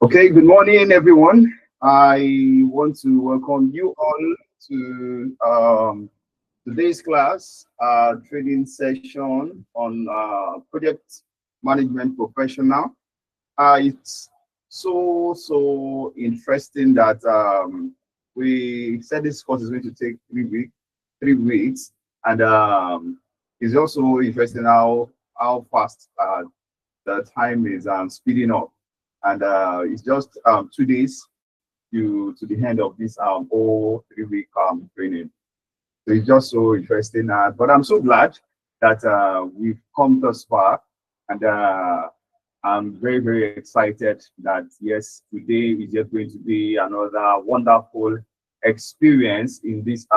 Okay, good morning, everyone. I want to welcome you all to today's class, training session on project management professional. It's so interesting that we said this course is going to take 3 weeks, and it's also interesting how fast the time is speeding up, and it's just 2 days to the end of this whole 3 week training. So it's just so interesting. But I'm so glad that we've come thus far, and I'm very excited that yes, today is just going to be another wonderful experience in this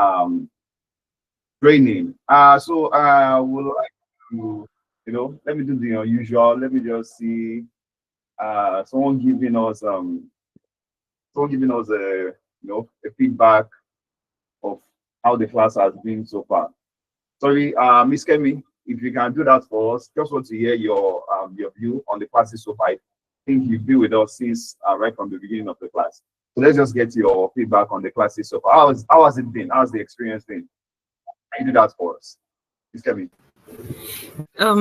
training. Would like to, let me do the unusual. Let me just see someone giving us a feedback of how the class has been so far. Sorry, Miss Kemi, if you can do that for us, just want to hear your view on the classes so far. I think you've been with us since right from the beginning of the class. So let's just get your feedback on the classes so far. How has it been? How's the experience been? Can you do that for us, Miss Kemi?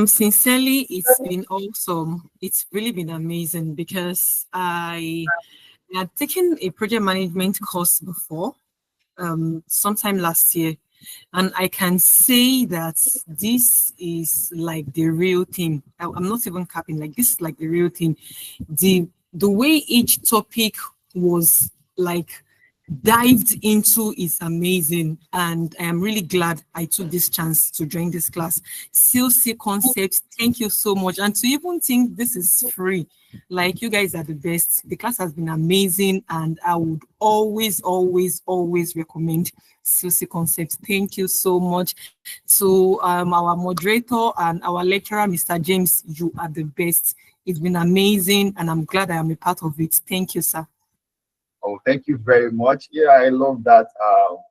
Sincerely, it's been awesome. It's really been amazing because I had taken a project management course before, sometime last year, and I can say that this is like the real thing. I'm not even capping, like this is like the real thing. The way each topic was like dived into is amazing, and I am really glad I took this chance to join this class. CLC Concepts, thank you so much. And to even think this is free, like you guys are the best. The class has been amazing, and I would always recommend CLC Concepts. Thank you so much. To our moderator and our lecturer, Mr. James, you are the best. It's been amazing, and I'm glad I am a part of it. Thank you, sir. Oh, thank you very much. Yeah, I love that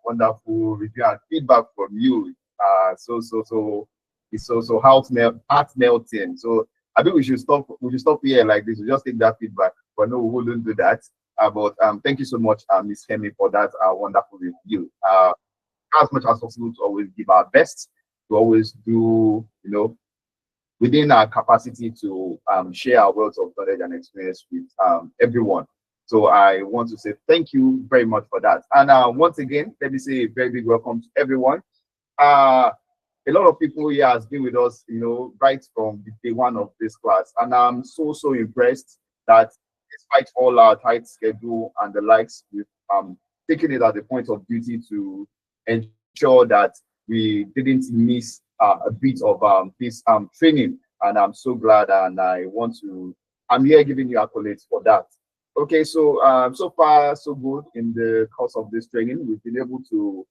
wonderful review and feedback from you. It's so heart melting. So I think we should stop. We should stop here like this. We just take that feedback. But no, we wouldn't do that. But thank you so much, Miss Kemi, for that wonderful review. As much as possible to always give our best, to always do, within our capacity to share our wealth of knowledge and experience with everyone. So I want to say thank you very much for that. And once again, let me say a very big welcome to everyone. A lot of people here has been with us, right from the day one of this class. And I'm so impressed that despite all our tight schedule and the likes, we've taken it as a point of duty to ensure that we didn't miss a bit of this training. And I'm so glad, and I'm here giving you accolades for that. Okay, so so far so good in the course of this training. We've been able to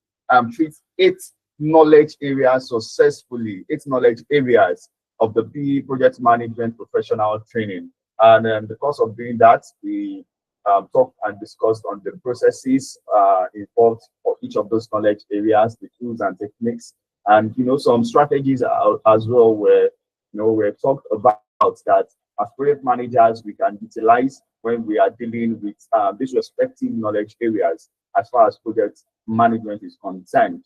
treat 8 knowledge areas successfully, 8 knowledge areas of the PE project management professional training. And in the course of doing that, we talked and discussed on the processes involved for each of those knowledge areas, the tools and techniques, and some strategies as well, where we're talked about that as project managers we can utilize when we are dealing with these respective knowledge areas as far as project management is concerned.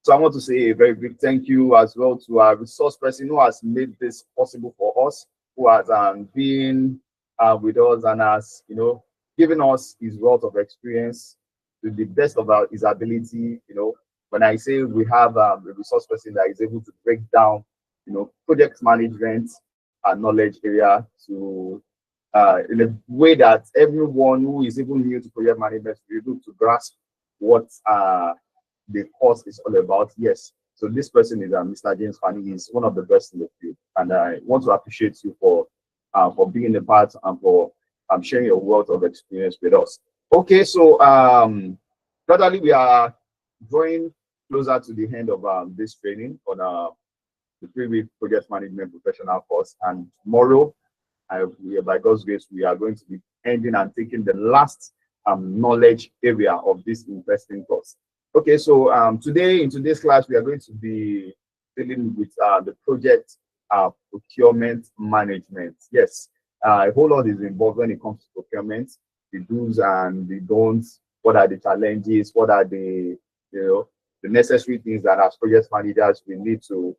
So I want to say a very big thank you as well to our resource person who has made this possible for us, who has been with us and has given us his wealth of experience to the best of his ability. When I say we have a resource person that is able to break down project management and knowledge area to in a way that everyone who is even new to project management will be able to grasp what the course is all about. Yes, so this person is Mr. James Fanny. He's one of the best in the field, and I want to appreciate you for being a part and for sharing your wealth of experience with us. Okay, so gradually we are drawing closer to the end of this training on the 3-week project management professional course, and tomorrow, by God's grace, we are going to be ending and taking the last knowledge area of this interesting course. Okay, so today in today's class, we are going to be dealing with the project procurement management. Yes, a whole lot is involved when it comes to procurement, the do's and the don'ts, what are the challenges, what are the, the necessary things that as project managers we need to,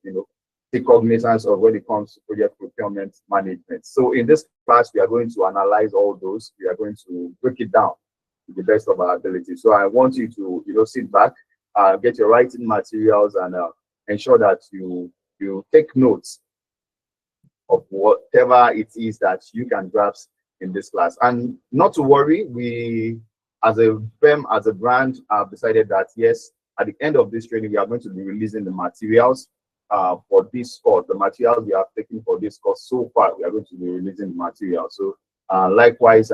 take cognizance of when it comes to project procurement management. So in this class, we are going to analyze all those. We are going to break it down to the best of our ability. So I want you to, sit back, get your writing materials, and ensure that you take notes of whatever it is that you can grasp in this class. And not to worry, we as a firm, as a brand, have decided that yes, at the end of this training, we are going to be releasing the materials for this course. The materials we have taken for this course so far, we are going to be releasing the materials. So likewise,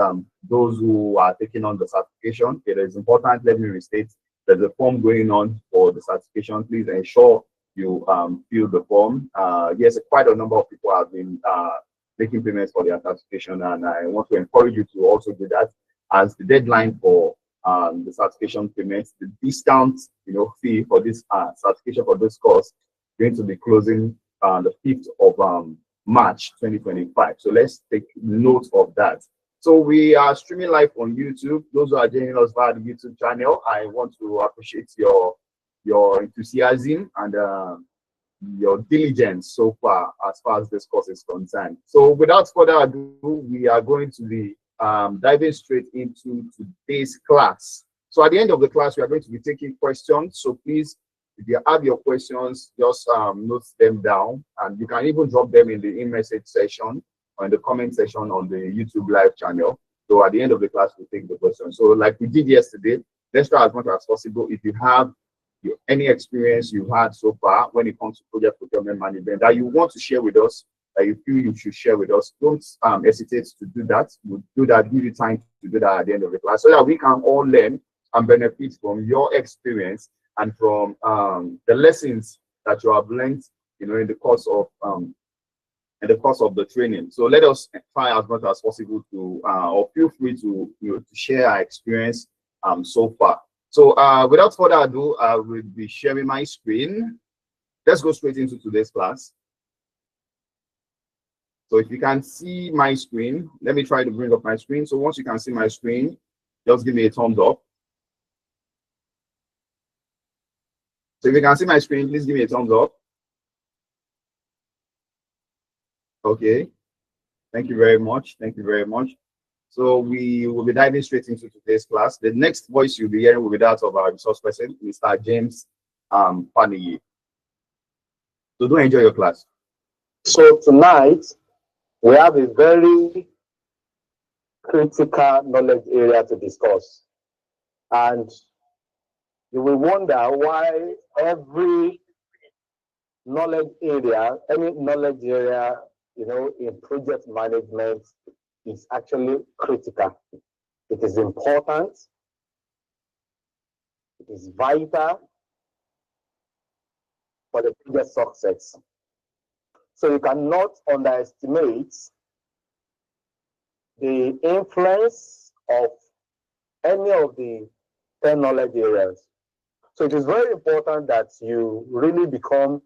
those who are taking on the certification, it is important, let me restate, there's a form going on for the certification. Please ensure you fill the form. Yes, quite a number of people have been making payments for their certification, and I want to encourage you to also do that, as the deadline for the certification payments, the discount fee for this certification for this course going to be closing the 5th of March 2025. So let's take note of that. So we are streaming live on YouTube. Those who are joining us via the YouTube channel, I want to appreciate your enthusiasm and your diligence so far as this course is concerned. So without further ado, we are going to be diving straight into today's class. So at the end of the class, we are going to be taking questions. So please, if you have your questions, just note them down, and you can even drop them in the in-message section or in the comment section on the YouTube live channel. So at the end of the class, we'll take the questions. So like we did yesterday, let's try as much as possible. If you have any experience you've had so far when it comes to project procurement management that you want to share with us, that you feel you should share with us, don't hesitate to do that. We'll do that, give you time to do that at the end of the class, so that we can all learn and benefit from your experience and from the lessons that you have learned, in the course of the training. So let us try as much as possible to, or feel free to, to share our experience so far. So without further ado, I will be sharing my screen. Let's go straight into today's class. So if you can see my screen, let me try to bring up my screen. So once you can see my screen, just give me a thumbs up. So if you can see my screen, please give me a thumbs up. Okay. Thank you very much. Thank you very much. So we will be diving straight into today's class. The next voice you'll be hearing will be that of our resource person, Mr. James Paniyi. So do enjoy your class. So tonight, we have a very critical knowledge area to discuss. And you will wonder why every knowledge area, any knowledge area, in project management is actually critical. It is important. It is vital for the project success. So you cannot underestimate the influence of any of the 10 knowledge areas. So it is very important that you really become,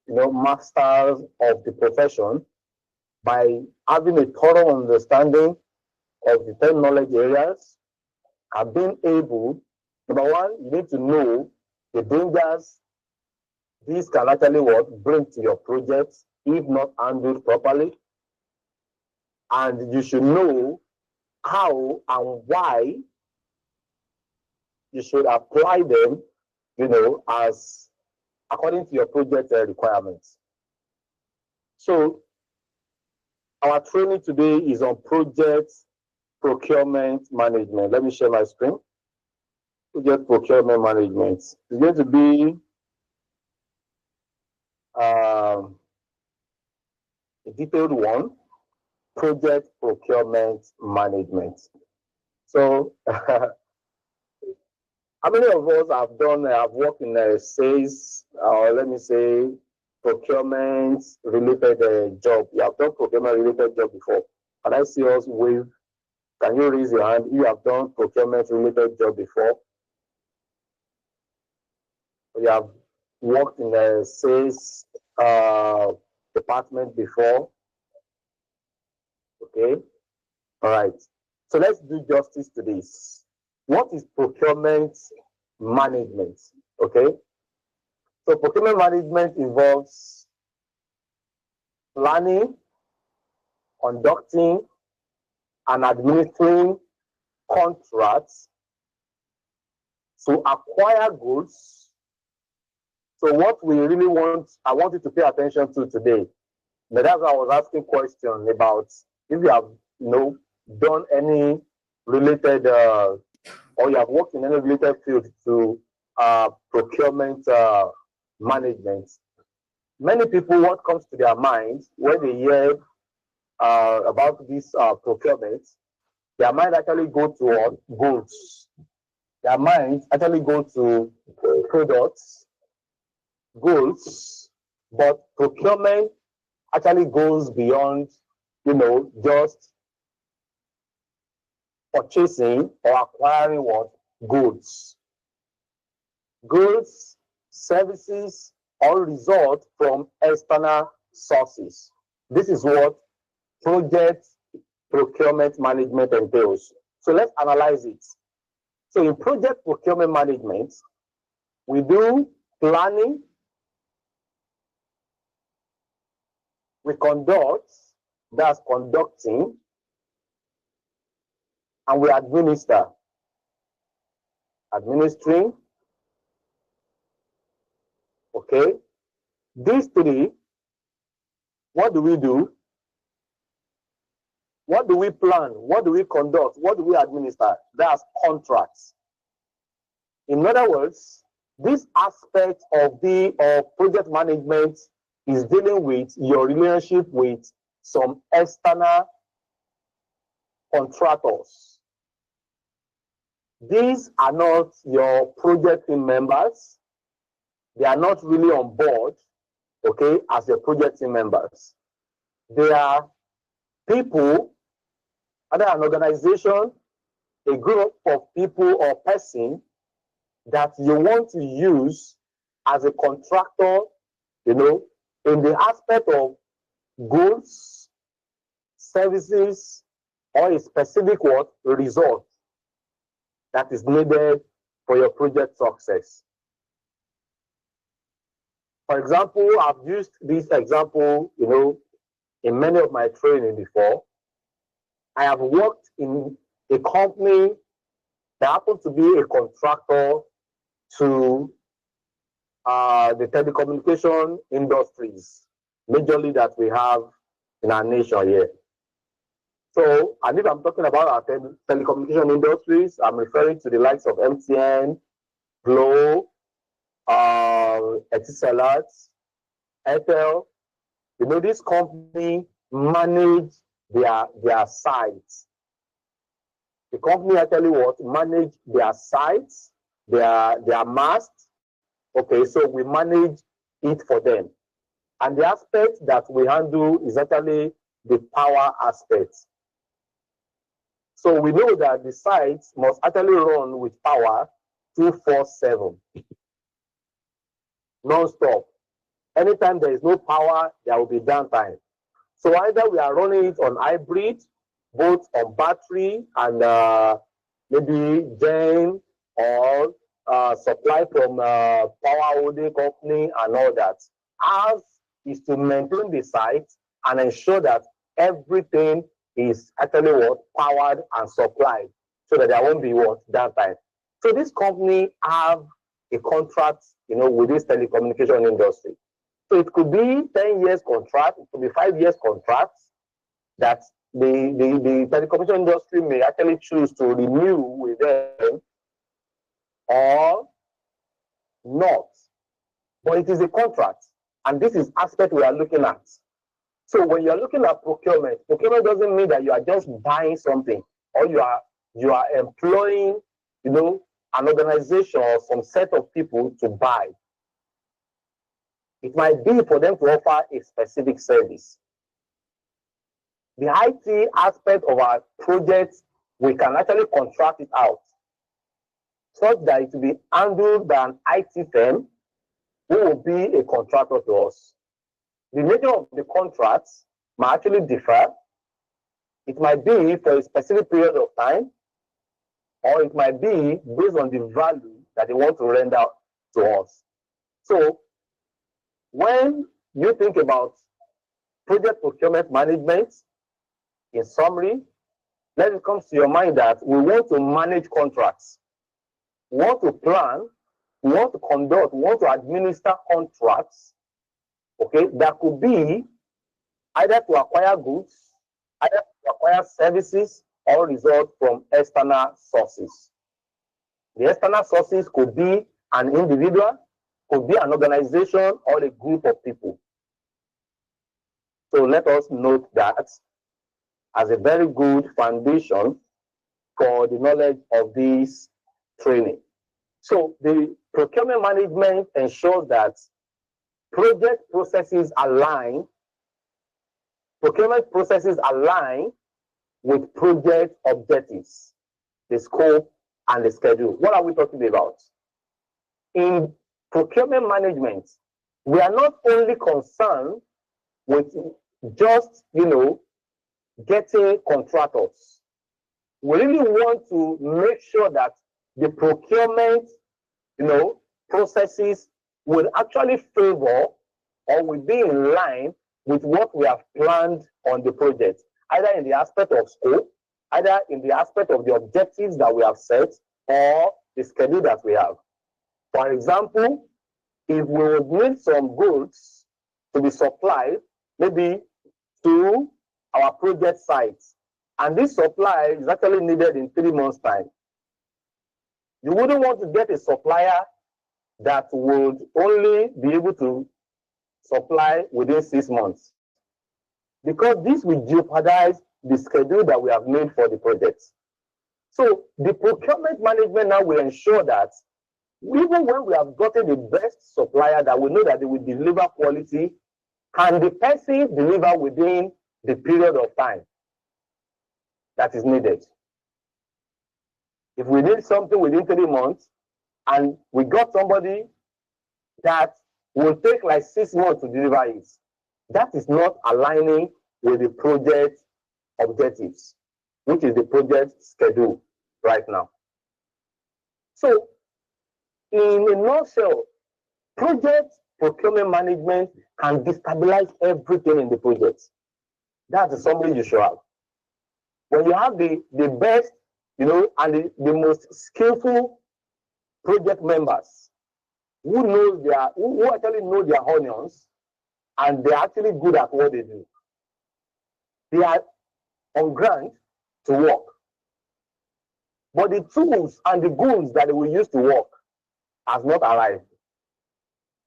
masters of the profession by having a thorough understanding of the 10 knowledge areas and being able, number one, you need to know the dangers these can actually bring to your project if not handled properly. And you should know how and why you should apply them, as according to your project requirements. So our training today is on project procurement management. Let me share my screen. Project procurement management. It's going to be a detailed one. Project procurement management. So how many of us have worked in a sales, or let me say, procurement related job? You have done procurement related job before. Can I see us wave? Can you raise your hand? You have done procurement related job before. You have worked in a sales department before. Okay. All right. So let's do justice to this. What is procurement management? Okay. So procurement management involves planning, conducting, and administering contracts to acquire goods. So what we really want, I want you to pay attention to today. But that's why I was asking questions about if you have, done any related or you have worked in any related field to procurement management. Many people, what comes to their minds when they hear about this procurement, their mind actually go to goods. Their mind actually go to products, goods, but procurement actually goes beyond, just purchasing or acquiring what? Goods. Goods, services, or result from external sources. This is what project procurement management entails. So let's analyze it. So in project procurement management, we do planning, we conduct, that's conducting, and we administer, administering. Okay. These three, what do we do? What do we plan? What do we conduct? What do we administer? That's contracts. In other words, this aspect of the project management is dealing with your relationship with some external contractors. These are not your project team members. They are not really on board, okay, as your project team members. They are people, either an organization, a group of people or person that you want to use as a contractor, in the aspect of goods, services, or a specific result that is needed for your project success. For example, I've used this example, in many of my training before. I have worked in a company that happened to be a contractor to the telecommunication industries, majorly that we have in our nation here. So, and if I'm talking about our telecommunication industries, I'm referring to the likes of MTN, Glo, Etisalat, Airtel. This company manage their sites. The company actually manage their sites, their masts. Okay, so we manage it for them. And the aspect that we handle is actually the power aspect. So we know that the sites must actually run with power 24/7, non-stop. Anytime there is no power, there will be downtime. So either we are running it on hybrid, both on battery and maybe gen or supply from power holding company and all that. Ours is to maintain the site and ensure that everything is actually powered and supplied so that there won't be downtime. So this company have a contract, with this telecommunication industry. So it could be 10 years contract, it could be 5 years contract that the telecommunication industry may actually choose to renew with them or not. But it is a contract, and this is aspect we are looking at. So when you are looking at procurement doesn't mean that you are just buying something or you are employing, an organization or some set of people to buy. It might be for them to offer a specific service. The IT aspect of our project, we can actually contract it out such that it will be handled by an IT firm who will be a contractor to us. The nature of the contracts might actually differ. It might be for a specific period of time, or it might be based on the value that they want to render to us. So when you think about project procurement management, in summary, let it come to your mind that we want to manage contracts. We want to plan, we want to conduct, we want to administer contracts, okay, that could be either to acquire goods, either to acquire services, or result from external sources. The external sources could be an individual, could be an organization, or a group of people. So let us note that as a very good foundation for the knowledge of this training. So the procurement management ensures that project processes align, procurement processes align with project objectives, the scope, and the schedule. What are we talking about? In procurement management, we are not only concerned with just, getting contractors. We really want to make sure that the procurement, processes will actually favor or will be in line with what we have planned on the project, either in the aspect of scope, either in the aspect of the objectives that we have set, or the schedule that we have. For example, if we would need some goods to be supplied, maybe to our project sites, and this supply is actually needed in 3 months' time, you wouldn't want to get a supplier that would only be able to supply within 6 months, because this will jeopardize the schedule that we have made for the project. So the procurement management now will ensure that even when we have gotten the best supplier that we know that they will deliver quality, can the person deliver within the period of time that is needed? If we need something within 3 months and we got somebody that will take like 6 months to deliver it, that is not aligning with the project objectives, which is the project schedule right now. So in a nutshell, project procurement management can destabilize everything in the project. That's the summary you should have. When you have the best, and the most skillful project members who actually know their onions, and they're actually good at what they do, they are on ground to work. But the tools and the goods that they will use to work has not arrived.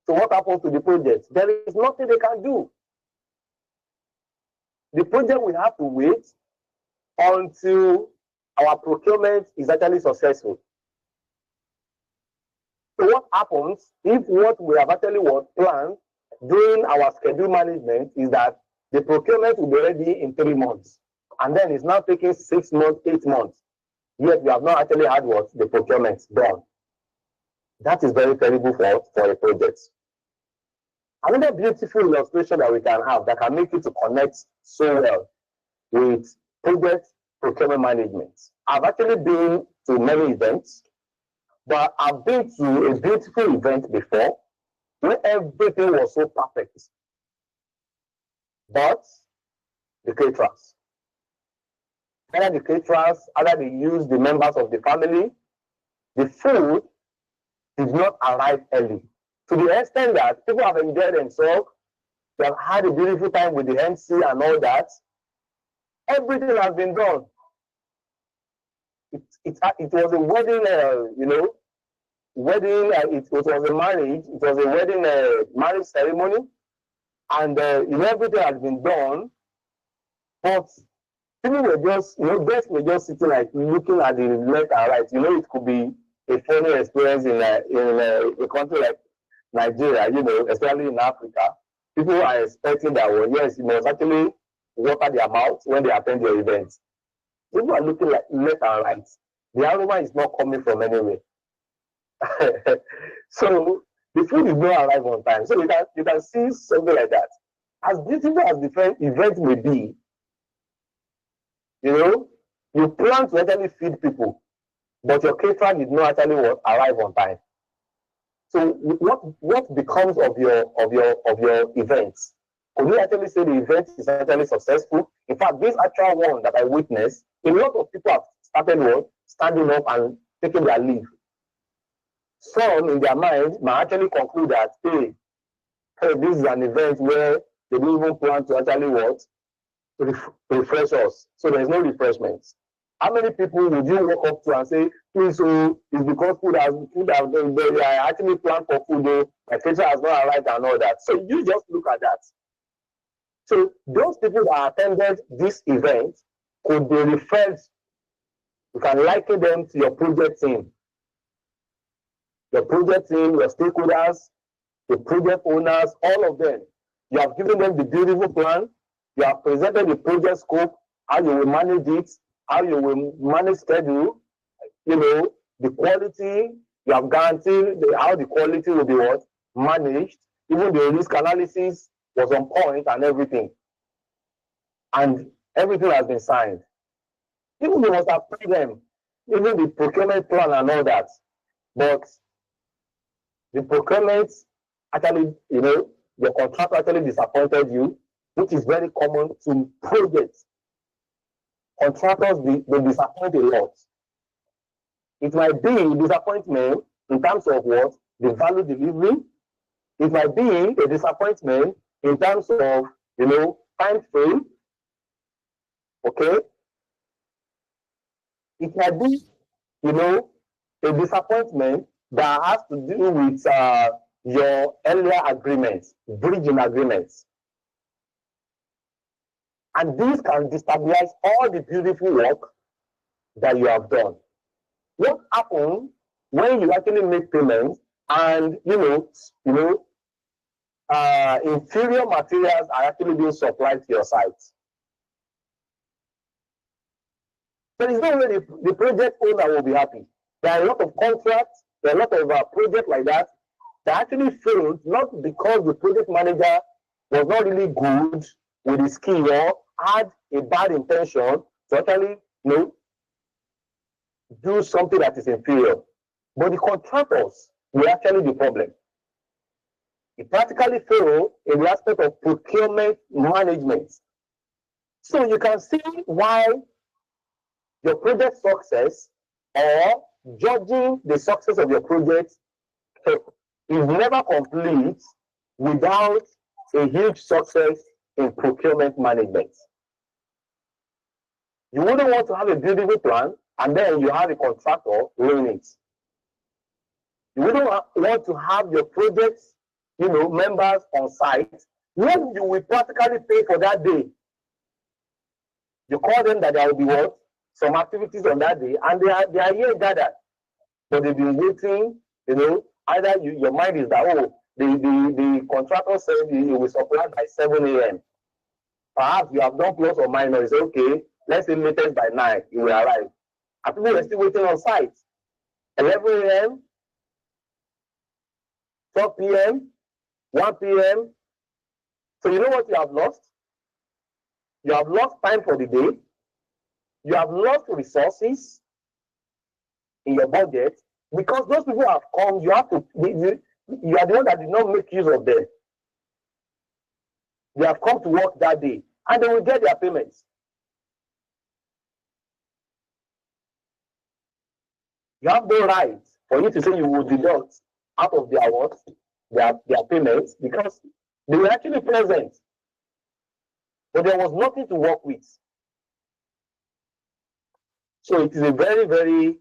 So what happens to the project? There is nothing they can do. The project will have to wait until our procurement is actually successful. So what happens if what we have actually planned during our schedule management is that the procurement will be ready in 3 months, and then it's now taking 6 months, 8 months, yet we have not actually had the procurement done. That is very terrible for a project. Another beautiful illustration that we can have that can make it to connect so well with project procurement management. I've actually been to many events, but I've been to a beautiful event before where everything was so perfect. But the caterers, either they use the members of the family, the food did not arrive early, to the extent that people have enjoyed themselves, they have had a beautiful time with the MC and all that. Everything has been done. It was a wedding, it was a marriage, it was a wedding marriage ceremony, and everything has been done, but people were just, guests were just sitting like looking at the left and right. It could be a funny experience in a country like Nigeria, especially in Africa. People are expecting that, yes, you must actually water their mouth when they attend your events. People are looking like left and right. The aroma is not coming from anywhere. So the food is not arrive on time. So you can see something like that. As beautiful as the event may be, You know, you plan to actually feed people, but your caterer did not actually arrive on time. So what becomes of your events? Could you actually say the event is actually successful? In fact, this actual one that I witnessed, a lot of people have started standing up and taking their leave. Some in their minds might actually conclude that, hey, this is an event where they don't even plan to actually refresh us. So there's no refreshments. How many people would you walk up to and say, please, so it's because food has they actually planned for food, though my caterer has not arrived and all that. So you just look at that. So those people that attended this event could be referred, you can liken them to your project team. Your project team, your stakeholders, the project owners, all of them. You have given them the beautiful plan. You have presented the project scope, how you will manage it, how you will manage schedule, you know, the quality. You have guaranteed how the quality will be managed. Even the risk analysis was on point and everything. And everything has been signed. Even you must have paid them, even the procurement plan and all that. But the procurement actually, you know, your contractor actually disappointed you, which is very common to projects. Contractors, they disappoint a lot. It might be disappointment in terms of what? The value delivery. It might be a disappointment in terms of, you know, time frame. Okay? It might be, you know, a disappointment that has to do with your earlier agreements, bridging agreements. And this can destabilize all the beautiful work that you have done. What happens when you actually make payments and inferior materials are actually being supplied to your site? There is no way the project owner will be happy. There are a lot of contracts, there are a lot of projects like that actually failed, not because the project manager was not really good with his skill or had a bad intention to actually do something that is inferior. But the contractors were actually the problem. It practically failed in the aspect of procurement management. So you can see why your project success or judging the success of your project is never complete without a huge success in procurement management. You wouldn't want to have a beautiful plan and then you have a contractor ruin it. You wouldn't want to have your projects, members on site when you will practically pay for that day. You call them that there will be some activities on that day, and they are here gathered, but they've been waiting. Either your mind is that the contractor said he will supply by 7 a.m. Perhaps you have done plus or minus. Okay, let's say latest by 9 it will arrive. And people are still waiting on site. 11 a.m., 12 p.m., 1 p.m. So you know what you have lost? You have lost time for the day. You have lost resources in your budget because those people have come. You are the one that did not make use of them. They have come to work that day and they will get their payments. You have no right for you to say you will deduct out of their work, their payments, because they were actually present, but there was nothing to work with. So it is a very, very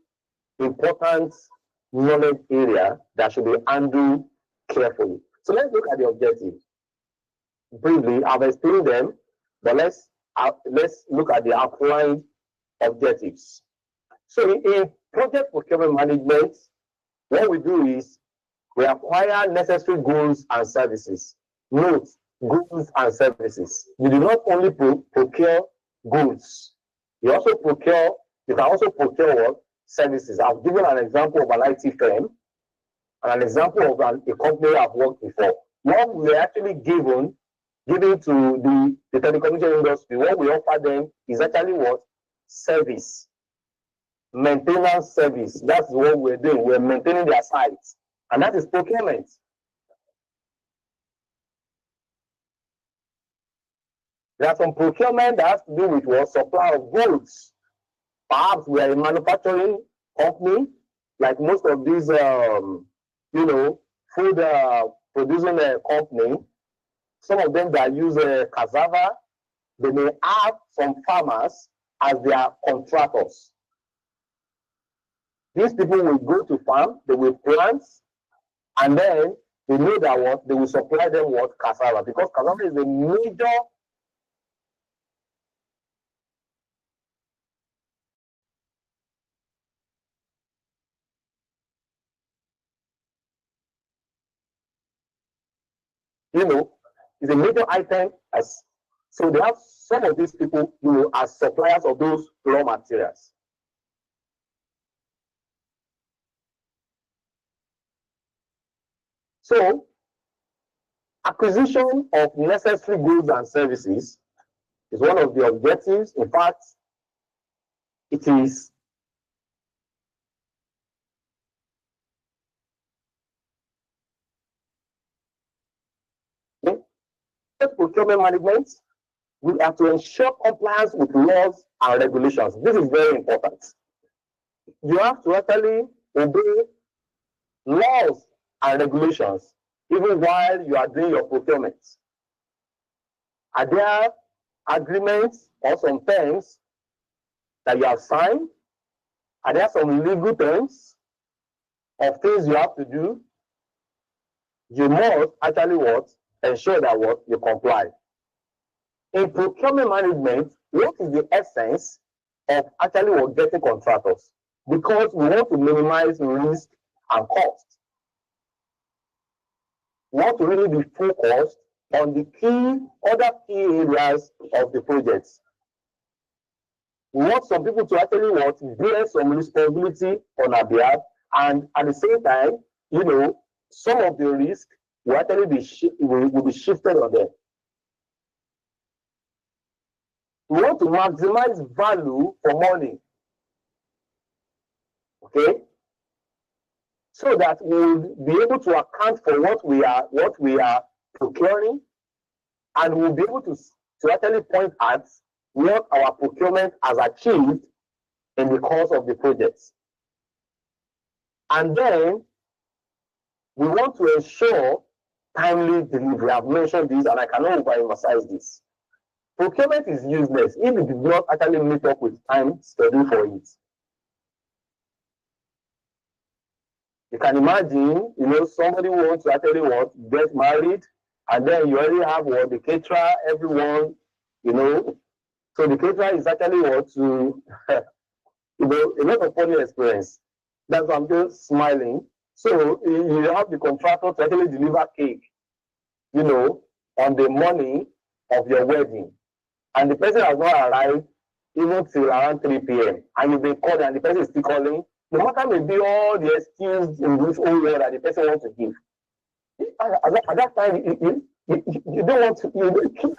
important knowledge area that should be handled carefully. So let's look at the objectives. Briefly, I've explained them, but let's look at the outlined objectives. So in project procurement management, what we do is we acquire necessary goods and services. Note, goods and services. You do not only procure goods, you can also procure what? Services. I've given an example of an IT firm and an example of a company I've worked before. What we are actually given to the telecommunication industry, what we offer them is actually what? service, maintenance service. That's what we're doing. We're maintaining their sites, and that is procurement. There's some procurement that has to do with what supply of goods. Perhaps we are a manufacturing company, like most of these, food producing company. Some of them that use cassava, they may have some farmers as their contractors. These people will go to farm, they will plant, and then they know that what they will supply them what cassava, because cassava is a major is a major item. As so they have some of these people, as suppliers of those raw materials. So acquisition of necessary goods and services is one of the objectives. In fact, it is procurement management. We have to ensure compliance with laws and regulations. This is very important. You have to actually obey laws and regulations even while you are doing your procurement. Are there agreements or some terms that you have signed? Are there some legal terms of things you have to do? You must actually ensure that you comply. In procurement management, what is the essence of actually getting contractors? Because we want to minimize risk and cost. We want to really be focused on the other key areas of the projects. We want some people to actually bear some responsibility on our behalf, and at the same time, some of the risk will actually be shifted on them. We want to maximize value for money. Okay? So that we'll be able to account for what we are procuring, and we'll be able to actually point at what our procurement has achieved in the course of the projects. And then we want to ensure timely delivery. I've mentioned this, and I cannot overemphasize this. Procurement is useless if it does not actually meet up with time schedule for it. You can imagine, somebody who wants to actually get married, and then you already have the caterer, everyone, So the caterer is actually to, a lot of funny experience. That's why I'm just smiling. So you have the contractor to actually deliver cake, on the morning of your wedding, and the person has not arrived even till around 3 p.m. and you've been called, and the person is still calling. No matter maybe all the excuse in this whole world that the person wants to give. At that time, you don't want to.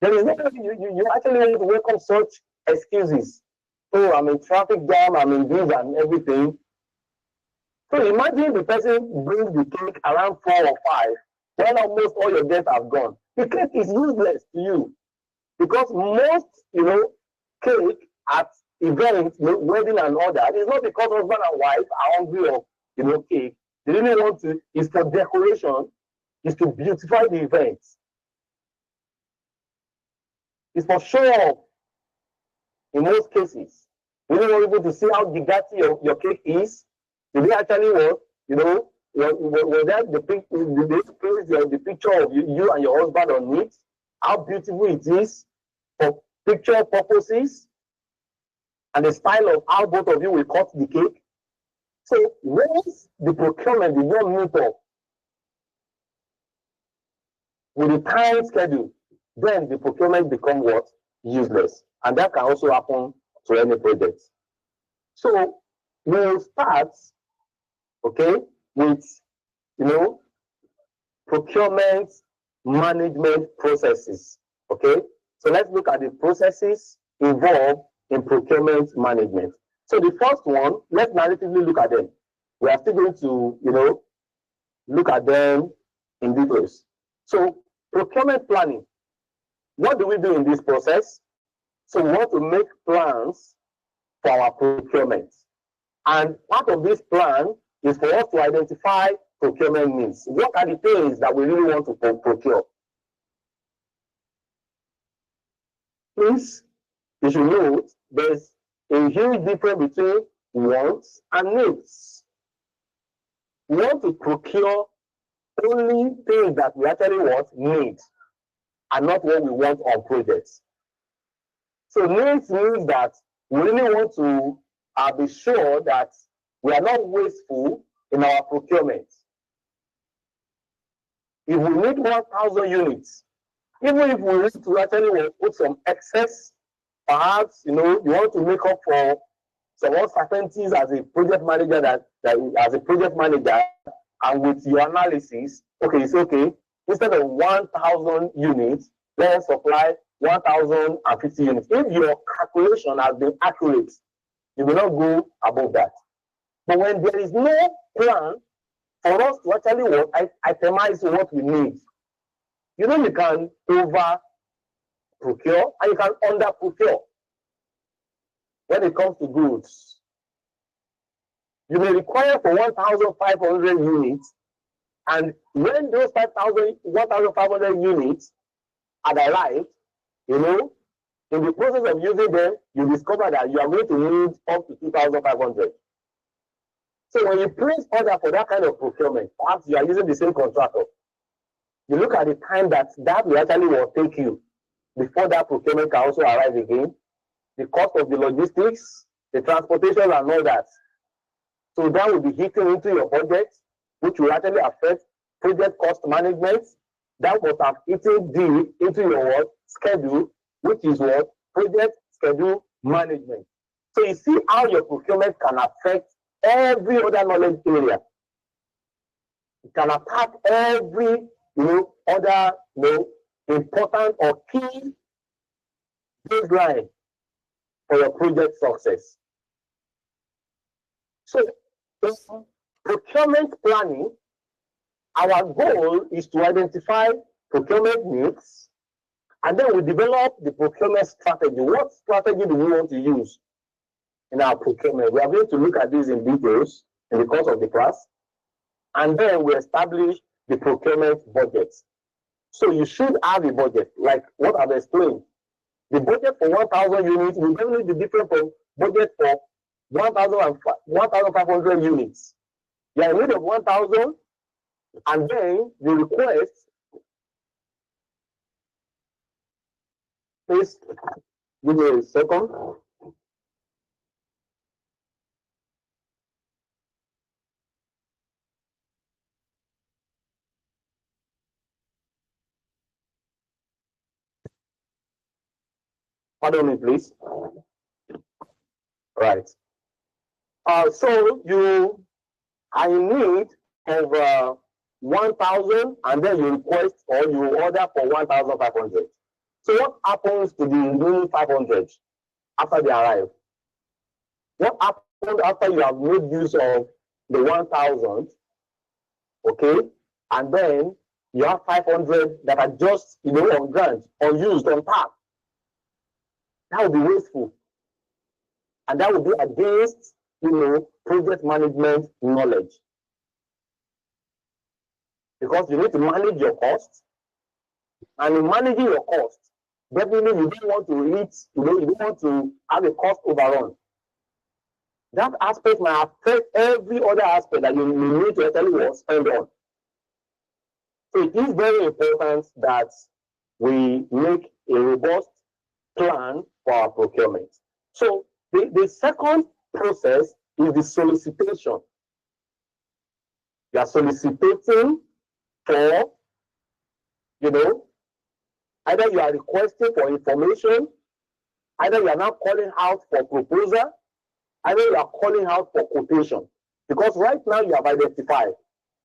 There is nothing you actually want to welcome such excuses. Oh, I'm in traffic jam, I'm in this and everything. So imagine the person brings the cake around 4 or 5, when almost all your guests have gone. The cake is useless to you, because most, cake at events, wedding and all that, it's not because husband and wife are hungry of, cake. They really want to. It's for decoration. It's to beautify the events. It's for show off. In most cases, you don't want people to see how gigantic your cake is. Did they actually was that the picture of you and your husband on it? How beautiful it is for picture purposes, and the style of how both of you will cut the cake. So once the procurement did not meet up with the time schedule, then the procurement becomes useless. And that can also happen to any project. So we'll start, with procurement management processes. Okay, so let's look at the processes involved in procurement management. So the first one, let's narratively look at them. We are still going to, look at them in details. So procurement planning. What do we do in this process? So we want to make plans for our procurement. And part of this plan is for us to identify procurement needs. What are the things that we really want to procure? Please, you should note there's a huge difference between wants and needs. We want to procure only things that we actually need, and not what we want on projects. So needs means that we really want to be sure that we are not wasteful in our procurement. If we need 1,000 units, even if we need to actually put some excess, perhaps you want to make up for some uncertainties as a project manager and with your analysis, okay, it's okay. Instead of 1,000 units, let's supply 1,050 units. If your calculation has been accurate, you will not go above that. But when there is no plan for us to actually itemize what we need, you can over procure and you can under procure. When it comes to goods, you may require for 1,500 units, and when those 1,500 units are arrived, in the process of using them, you discover that you are going to need up to 2,500. So when you place order for that kind of procurement, perhaps you are using the same contractor, you look at the time that will actually will take you before that procurement can also arrive again, the cost of the logistics, the transportation and all that. So that will be hitting into your budget, which will actually affect project cost management. That must have eaten deep into your schedule, which is project schedule management. So you see how your procurement can affect every other knowledge area. It can attack every other important or key baseline for your project success. So procurement planning, our goal is to identify procurement needs, and then we develop the procurement strategy. What strategy do we want to use in our procurement? We are going to look at this in details in the course of the class, and then we establish the procurement budget. So you should have a budget, like what I've explained. The budget for 1,000 units will definitely be different from budget for 1,500 units. You are in need of 1,000, and then you request, please give me a second. Pardon me, please. Right. So you are in need of 1,000, and then you request or you order for 1,500. So what happens to the remaining 500 after they arrive? What happens after you have made use of the 1,000? Okay, and then you have 500 that are just on grant, unused, on tap. That would be wasteful, and that would be against project management knowledge, because you need to manage your costs, and in managing your costs, definitely you don't want to you don't want to have a cost overrun. That aspect might affect every other aspect that you need to actually spend on. So it is very important that we make a robust plan for our procurement. So the second process is the solicitation. You are soliciting for, either you are requesting for information, either you are now calling out for proposal, either you are calling out for quotation. Because right now you have identified,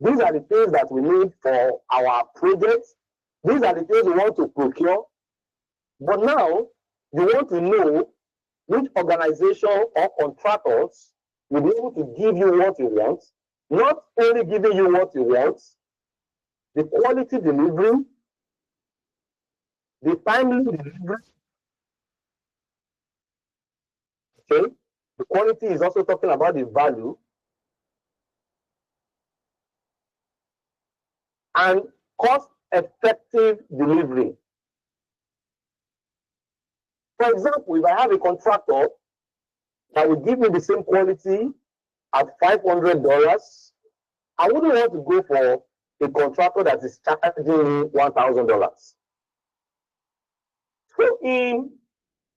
these are the things that we need for our projects, these are the things we want to procure, but now you want to know which organization or contractors will be able to give you what you want, not only giving you what you want, the quality delivery, the timely delivery. Okay, the quality is also talking about the value and cost-effective delivery. For example, if I have a contractor that will give me the same quality at $500, I wouldn't want to go for a contractor that is charging $1,000. So in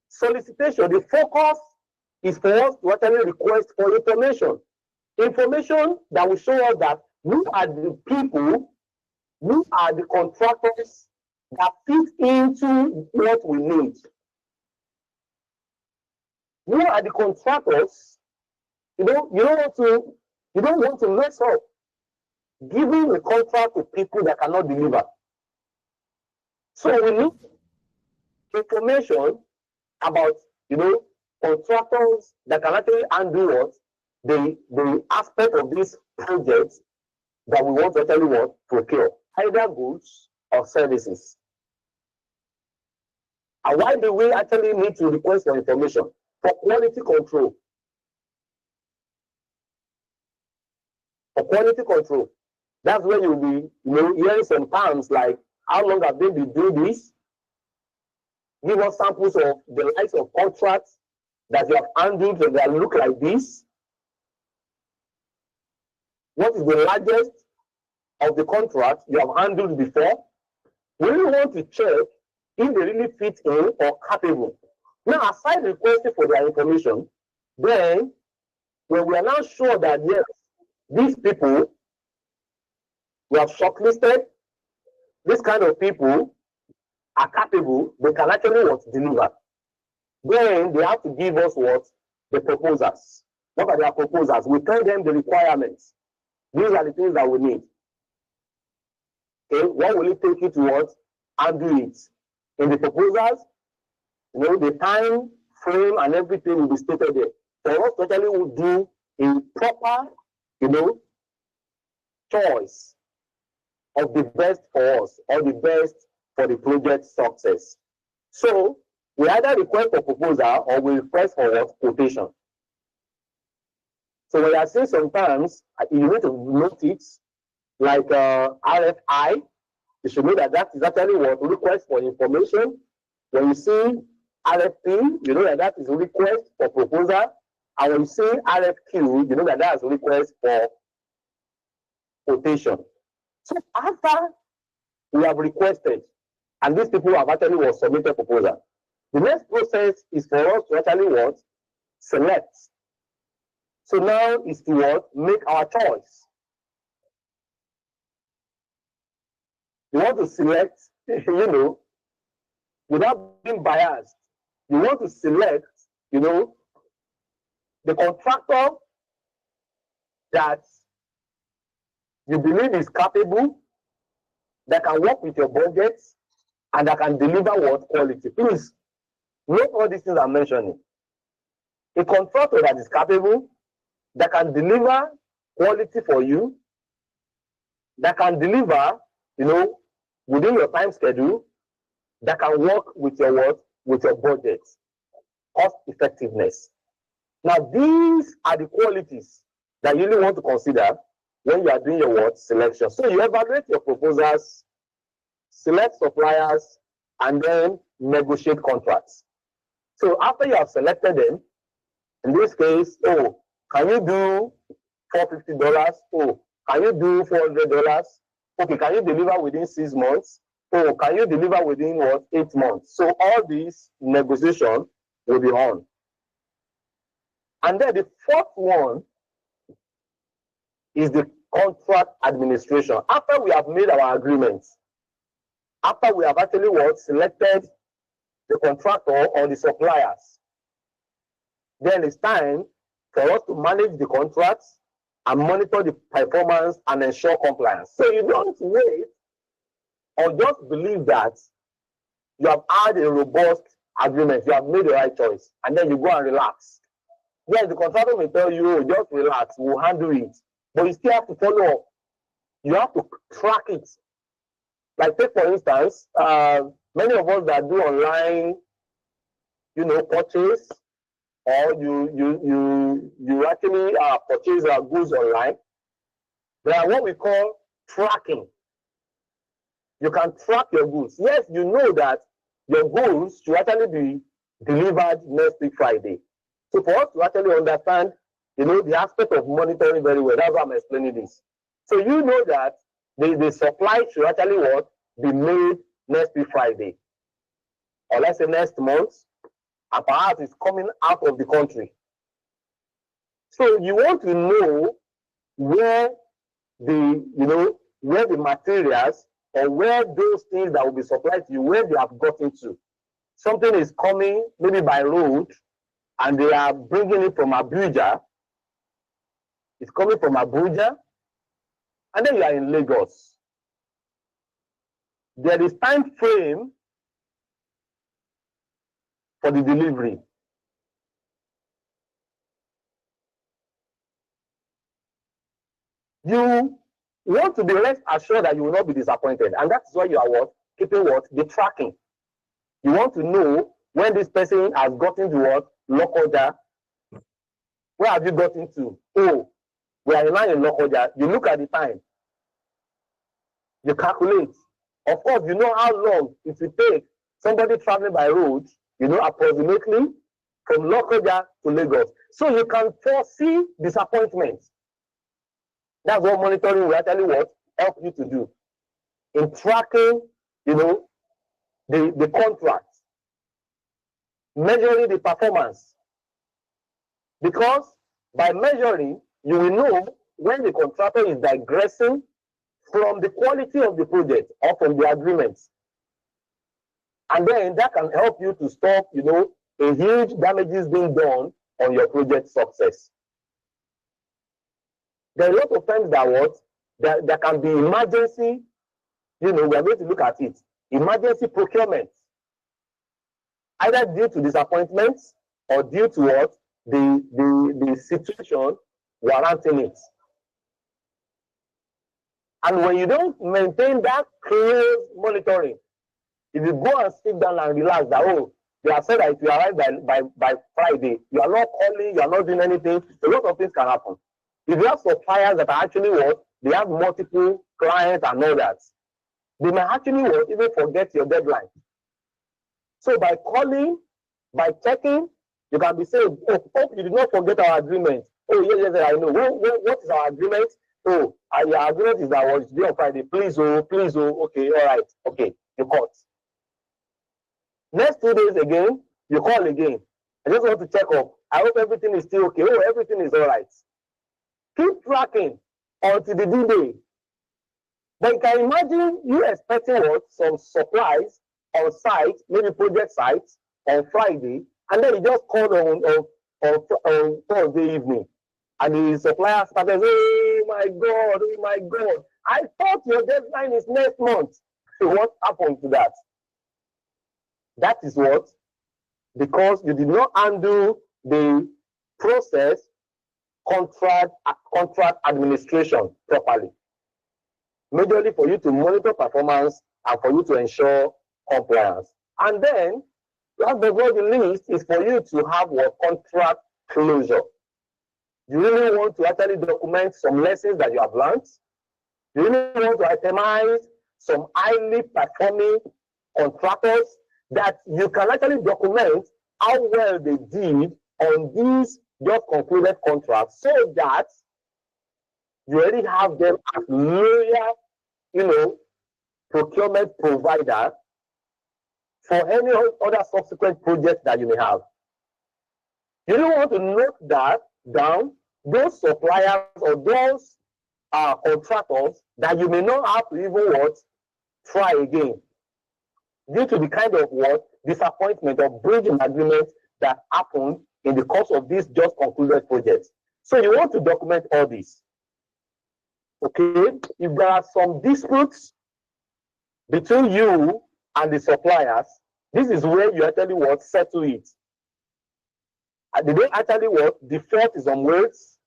solicitation, the focus is for us to actually request for information. Information that will show us that who are the people, who are the contractors that fit into what we need. Who are the contractors? You don't want to mess up giving a contract to people that cannot deliver. So we need information about contractors that can actually handle what the aspect of this project that we want to actually procure, either goods or services. And why do we actually need to request for information? For quality control. For quality control. That's where you'll be hearing some terms like, how long have they been doing this? Give us samples of the likes of contracts that you have handled and that look like this. What is the largest of the contracts you have handled before? We really want to check if they really fit in or capable. Now, aside requesting for their information, then when we are now sure that yes, these people we have shortlisted, this kind of people are capable, they can actually deliver. Then they have to give us the proposals. What are their proposals? We tell them the requirements. These are the things that we need. Okay, what will it take you to and do it? In the proposals, the time frame and everything will be stated there. For us to actually do a proper, choice of the best for us or the best for the project success. So we either request for proposal or we request for quotation. So when I say sometimes you need to note it like RFI, you should know that is actually request for information. When you see RFP, you know that is a request for proposal. And when you see RFQ, you know that is a request for quotation. So after we have requested, and these people have actually submitted proposal, the next process is for us to actually select. So now is to make our choice. You want to select, without being biased. You want to select, the contractor that you believe is capable, that can work with your budget, and that can deliver quality. Please, note all these things I'm mentioning. A contractor that is capable, that can deliver quality for you, that can deliver, within your time schedule, that can work with your budget, cost effectiveness. Now, these are the qualities that you really want to consider when you are doing your selection. So you evaluate your proposals, select suppliers, and then negotiate contracts. So after you have selected them, in this case, can you do $450? Can you do $400? Okay, can you deliver within 6 months? Can you deliver within 8 months? So all these negotiation will be on. And then the fourth one is the contract administration. After we have made our agreements, after we have actually selected the contractor or the suppliers, then it's time for us to manage the contracts and monitor the performance and ensure compliance. So you don't wait or just believe that you have had a robust agreement, you have made the right choice, and then you go and relax. Yes, the contractor may tell you, oh, just relax, we'll handle it. But you still have to follow up. You have to track it. Like take for instance, many of us that do online, purchase, or you actually purchase our goods online. There are what we call tracking. You can track your goods. Yes, you know that your goods should actually be delivered next week Friday. So for us to actually understand, the aspect of monitoring very well, that's why I'm explaining this. So you know that the supply should actually be made next week Friday, or let's say next month, and perhaps it's coming out of the country. So you want to know where the materials or where those things that will be supplied to you, where they have gotten to. Something is coming maybe by road, and they are bringing it from Abuja. It's coming from Abuja, and then you are in Lagos. There is time frame for the delivery. You want to be rest assured that you will not be disappointed, and that's why you are keeping the tracking. You want to know when this person has gotten to Lokoja. Where have you gotten to? Oh, we are now in Lokoja. You look at the time. You calculate. Of course, you know how long it will take somebody traveling by road, approximately from Lokoja to Lagos. So you can foresee disappointments. That's what monitoring will actually help you to do. In tracking, the contracts, measuring the performance. Because by measuring, you will know when the contractor is digressing from the quality of the project or from the agreements. And then that can help you to stop, a huge damages being done on your project success. There are a lot of times that there can be emergency, we are going to look at it, emergency procurement, either due to disappointments or due to the situation warranting it. And when you don't maintain that close monitoring, if you go and sit down and relax that, oh, they have said that if you arrive by Friday, you are not calling, you are not doing anything, a lot of things can happen. If you have suppliers that are actually they have multiple clients and all that, they may actually even forget your deadline. So by calling, by checking, you can be saying, oh, hope you did not forget our agreement. Oh, yes, I know. What is our agreement? Oh, your agreement is that it's due on Friday. Please, okay, all right, okay, you caught. Next 2 days again, you call again. I just want to check up. I hope everything is still okay. Oh, everything is all right. Keep tracking until the D-Day. But you can imagine you expecting some supplies on site, maybe project sites, on Friday, and then you just called on Thursday evening. And the supplier started, oh my God, I thought your deadline is next month. So what happened to that? That is because you did not handle the process contract administration properly. Majorly for you to monitor performance and for you to ensure compliance. And then, last but not the least, is for you to have contract closure. You really want to actually document some lessons that you have learned. You really want to itemize some highly performing contractors that you can actually document how well they did on these just concluded contracts, so that you already have them as loyal, procurement provider for any other subsequent projects that you may have. You don't want to note that down, those suppliers or those contractors that you may not have to even try again, due to the kind of disappointment or bridging agreement that happened in the course of these just concluded projects. So you want to document all this. Okay, if there are some disputes between you and the suppliers, This is where you actually what settle it. And they don't actually what default is on weights.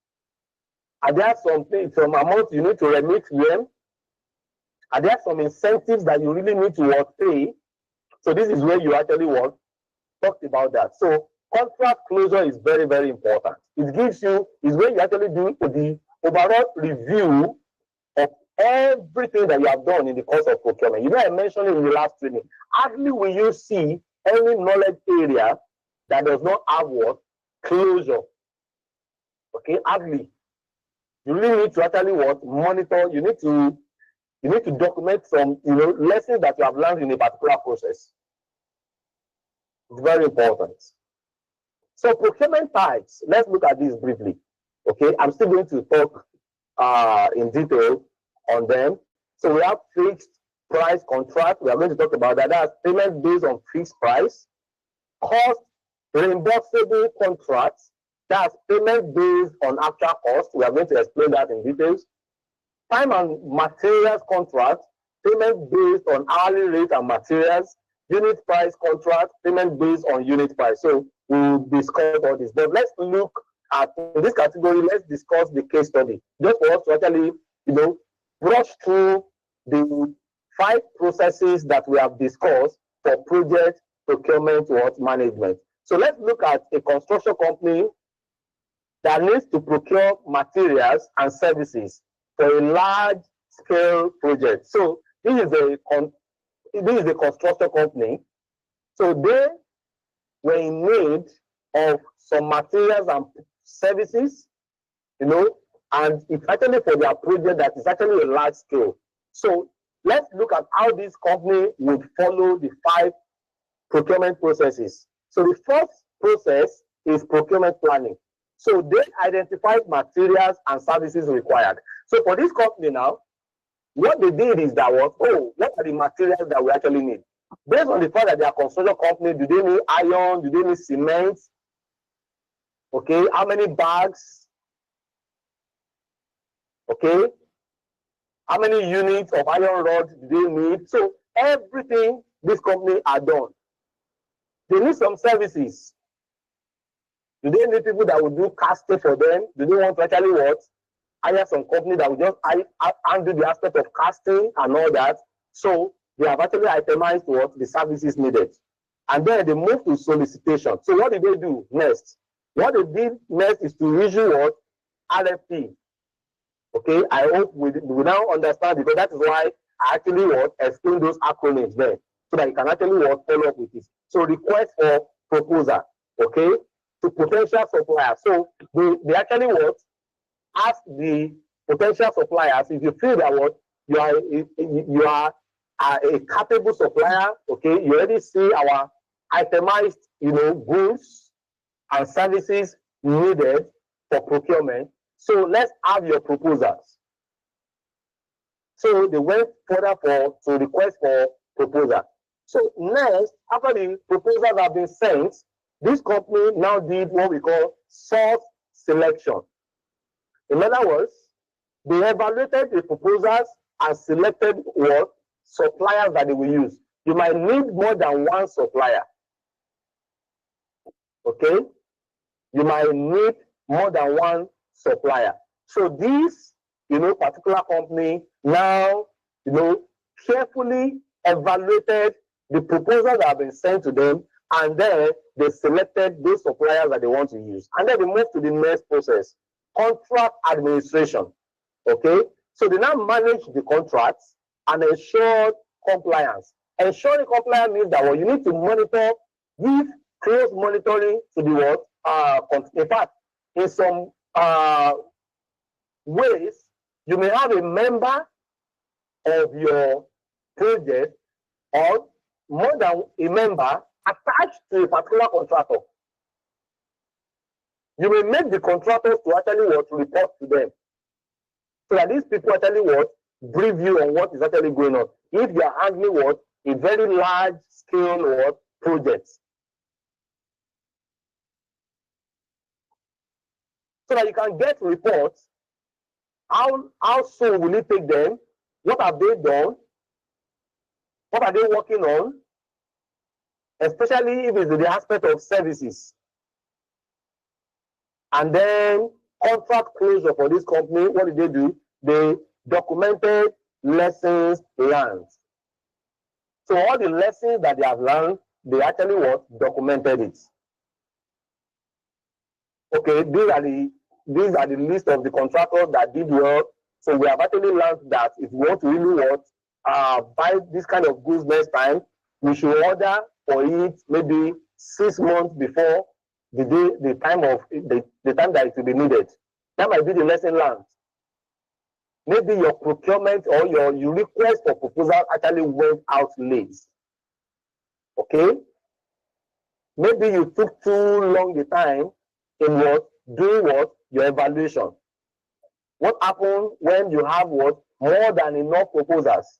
And there are some amounts you need to remit to them. And there are some incentives that you really need to what pay. So this is where you actually what talked about that. So contract closure is very, very important. It gives you, is where you actually do the overall review of everything that you have done in the course of procurement. You know, I mentioned it in the last training. Hardly will you see any knowledge area that does not have what? Closure. Okay, hardly. You really need to actually what? Monitor. You need to document some, you know, lessons that you have learned in a particular process. It's very important. So procurement types, let's look at this briefly. Okay, I'm still going to talk in detail on them. So we have fixed price contract. We are going to talk about that. That's payment based on fixed price. Cost reimbursable contracts. That's payment based on actual cost. We are going to explain that in details. Time and materials contract. Payment based on hourly rate and materials. Unit price contract. Payment based on unit price. So we'll discuss all this. But let's look at in this category. Let's discuss the case study. Just for us to actually, you know, brush through the 5 processes that we have discussed for project procurement towards management. So let's look at a construction company that needs to procure materials and services for a large scale project. So this is a construction company. So they were in need of some materials and services, you know, and it's actually for their project that is actually a large scale. So let's look at how this company would follow the 5 procurement processes. So the first process is procurement planning. So they identified materials and services required. So for this company now, what they did is that what are the materials that we actually need? Based on the fact that they are a construction company, do they need iron? Do they need cement? Okay, how many bags? Okay, how many units of iron rod do they need? So everything this company are done. They need some services. Do they need people that will do casting for them? Do they want to actually what? Hire some company that will just handle the aspect of casting and all that. So they have actually itemized what the services needed. And then they move to solicitation. So what did they do next? What they did next is to issue what? RFP. Okay, I hope we now understand, because that is why I actually what explain those acronyms there, so that you can actually what follow up with this. So request for proposal, okay, to potential suppliers. So they actually what ask the potential suppliers if you feel that what you are a capable supplier, okay, you already see our itemized, you know, goods and services needed for procurement. So let's have your proposals. So they went further to request for proposal. So next, after the proposals have been sent, this company now did what we call source selection. In other words, they evaluated the proposals and selected what suppliers that they will use. You might need more than one supplier. Okay? You might need more than one supplier. So this, you know, particular company now, you know, carefully evaluated the proposals that have been sent to them, and then they selected those suppliers that they want to use. And then they move to the next process, contract administration. Okay? So they now manage the contracts and ensure compliance. Ensuring compliance means that what you need to monitor, give close monitoring to the what? In fact, in some ways, you may have a member of your project or more than a member attached to a particular contractor. You may make the contractors to actually what? Report to them. So that these people actually what? Brief you on what is actually going on. If you are handling what? A very large scale what? Projects. So that you can get reports. How soon will it take them? What have they done? What are they working on? especially if it's in the aspect of services. And then contract closure for this company, what did they do? They documented lessons learned. So all the lessons that they have learned, they actually documented it. Okay, these are the list of the contractors that did well. So we have actually learned that if we want to really buy this kind of goods next time, we should order for it maybe 6 months before the time that it will be needed. That might be the lesson learned. Maybe your procurement or your request for proposal actually went out late. Okay? Maybe you took too long the time in doing your evaluation. What happens when you have more than enough proposals?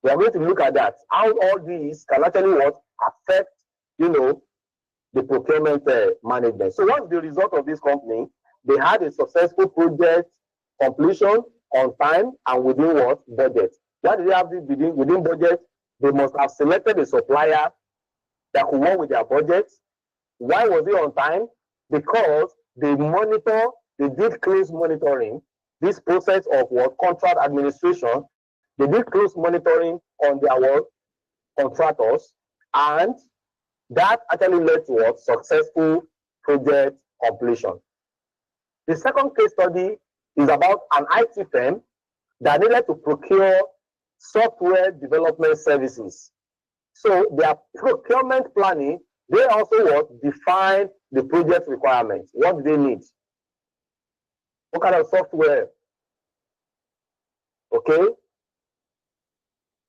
We are going to look at that. How all these can actually affect, the procurement management. So what's the result of this company? They had a successful project completion on time and within budget. Why did they have this within budget? They must have selected a supplier that could work with their budget. Why was it on time? Because they did close monitoring. This process of contract administration, they did close monitoring on their contractors, and that actually led to successful project completion. The second case study is about an IT firm that needed to procure software development services. So their procurement planning, they also define the project requirements. What do they need? What kind of software? Okay.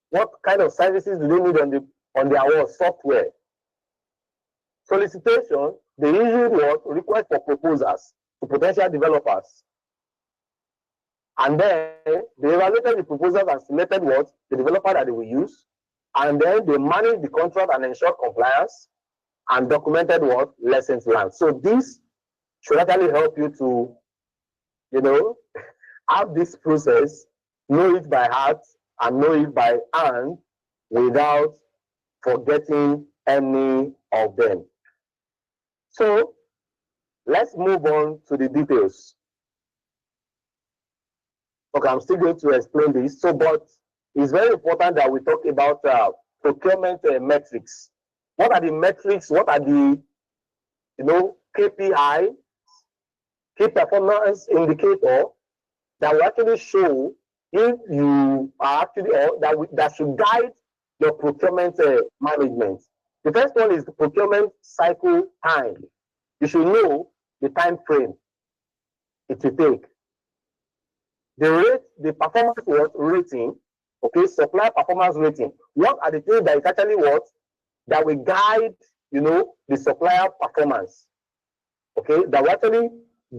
What kind of services do they need on their software? Solicitation, they usually request for proposals to potential developers. And then they evaluated the proposals and selected the developer that they will use. And then they managed the contract and ensured compliance and documented lessons learned. So this should actually help you to, have this process, know it by heart and know it by hand without forgetting any of them. So let's move on to the details. Okay, I'm still going to explain this. So, but it's very important that we talk about procurement metrics. What are the metrics? What are the, KPI, key performance indicator that will actually show if you are actually, that should guide your procurement management? The first one is the procurement cycle time. You should know the time frame it will take. The performance rating, okay, supplier performance rating. What are the things that is actually that will guide, the supplier performance? Okay, that will actually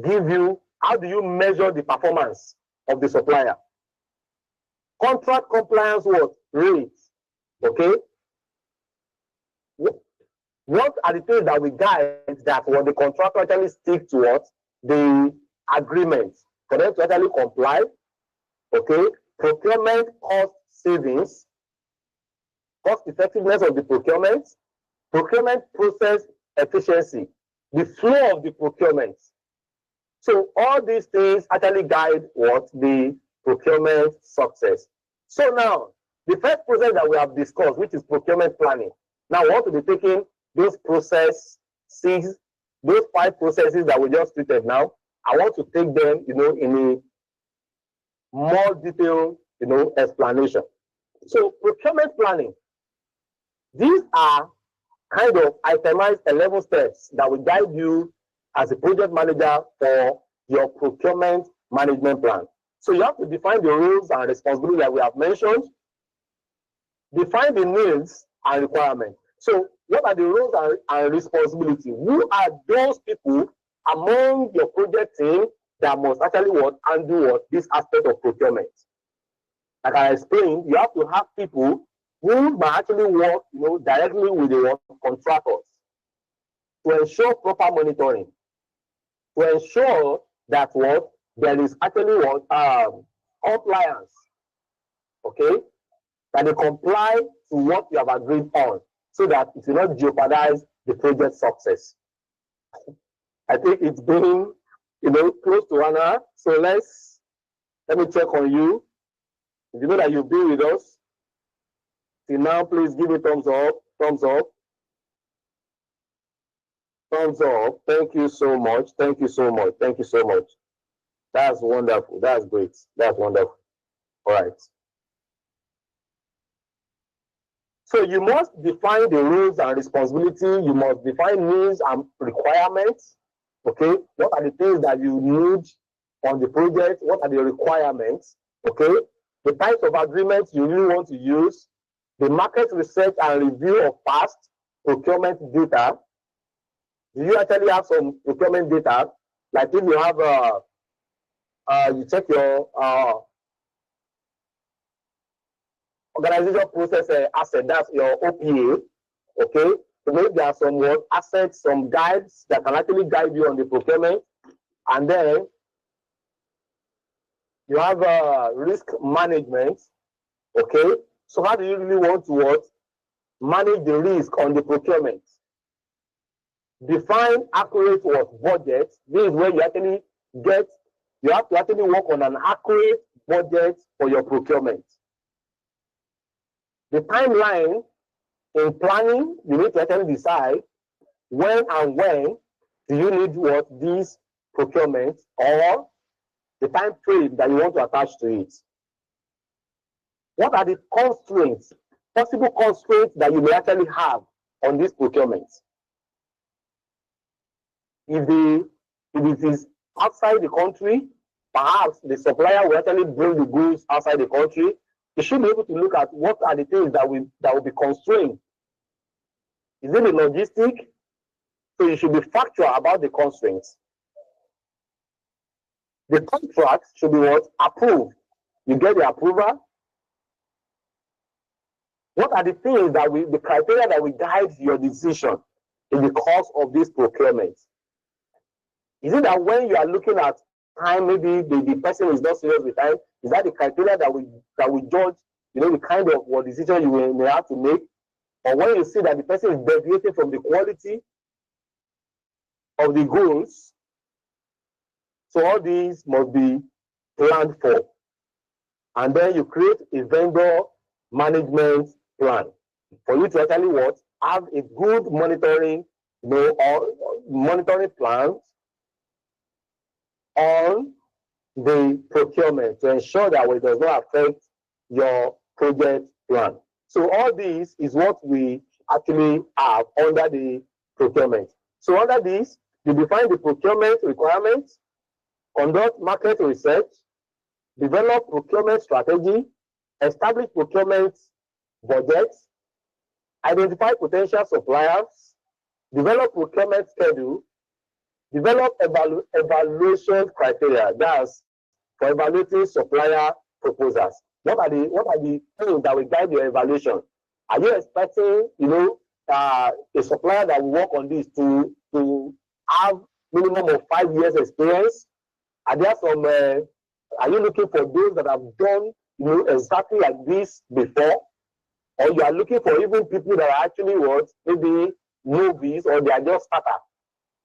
give you, how do you measure the performance of the supplier? Contract compliance rates, okay? What are the things that we guide that the contractor actually stick to the agreement for them to actually comply? Okay, procurement cost savings, cost effectiveness of the procurement process efficiency, the flow of the procurement. So all these things actually guide the procurement success. So now, the first process that we have discussed, which is procurement planning. Now we want to be taking those processes, those 5 processes that we just treated now. I want to take them, in a more detailed, explanation. So procurement planning, these are kind of itemized 11 steps that will guide you as a project manager for your procurement management plan. So you have to define the roles and responsibilities that we have mentioned, define the needs and requirements. So what are the roles and responsibilities? Who are those people among your project team that must actually handle this aspect of procurement? Like I explained, you have to have people who might actually work, directly with the contractors to ensure proper monitoring, to ensure that there is actually compliance, okay, that they comply to what you have agreed on. so that it will not jeopardize the project success. I think it's been, close to 1 hour. So let me check on you. If you know that you've been with us till now, please give me thumbs up, thumbs up, thumbs up. Thank you so much. Thank you so much. Thank you so much. That's wonderful. That's great. That's wonderful. All right. So you must define the roles and responsibility. You must define needs and requirements. Okay. What are the things that you need on the project? What are the requirements? Okay. The types of agreements you really want to use. The market research and review of past procurement data. Do you actually have some procurement data? Like if you have you check your organizational process asset, that's your OPA, okay? So maybe there are some assets, some guides that can actually guide you on the procurement. And then you have risk management, okay? So how do you really want to manage the risk on the procurement? Define accurate budget. This is where you actually you have to actually work on an accurate budget for your procurement. The timeline in planning, you need to actually decide when do you need these procurement, or the time frame that you want to attach to it. What are the constraints, possible constraints that you may actually have on this procurement? If it is outside the country, perhaps the supplier will actually bring the goods outside the country. You should be able to look at what are the things that will be constrained. Is it the logistic? So you should be factual about the constraints. The contract should be approved. You get the approval. What are the things the criteria that will guide your decision in the course of this procurement? Is it that when you are looking at time, maybe the person is not serious with time? Is that the criteria that we judge, the kind of decision you may have to make? Or when you see that the person is deviating from the quality of the goals? So all these must be planned for. And then you create a vendor management plan for you to actually have a good monitoring, or monitoring plans on the procurement to ensure that it does not affect your project plan. So all this is what we actually have under the procurement. So under this, you define the procurement requirements, conduct market research, develop procurement strategy, establish procurement budgets, identify potential suppliers, develop procurement schedule, develop evaluation criteria. That's for evaluating supplier proposals. What are the things that will guide your evaluation? Are you expecting, a supplier that will work on this to have minimum of 5 years experience? Are there some? Are you looking for those that have done, exactly like this before, or you are looking for even people that are actually maybe novice, or they are just starter?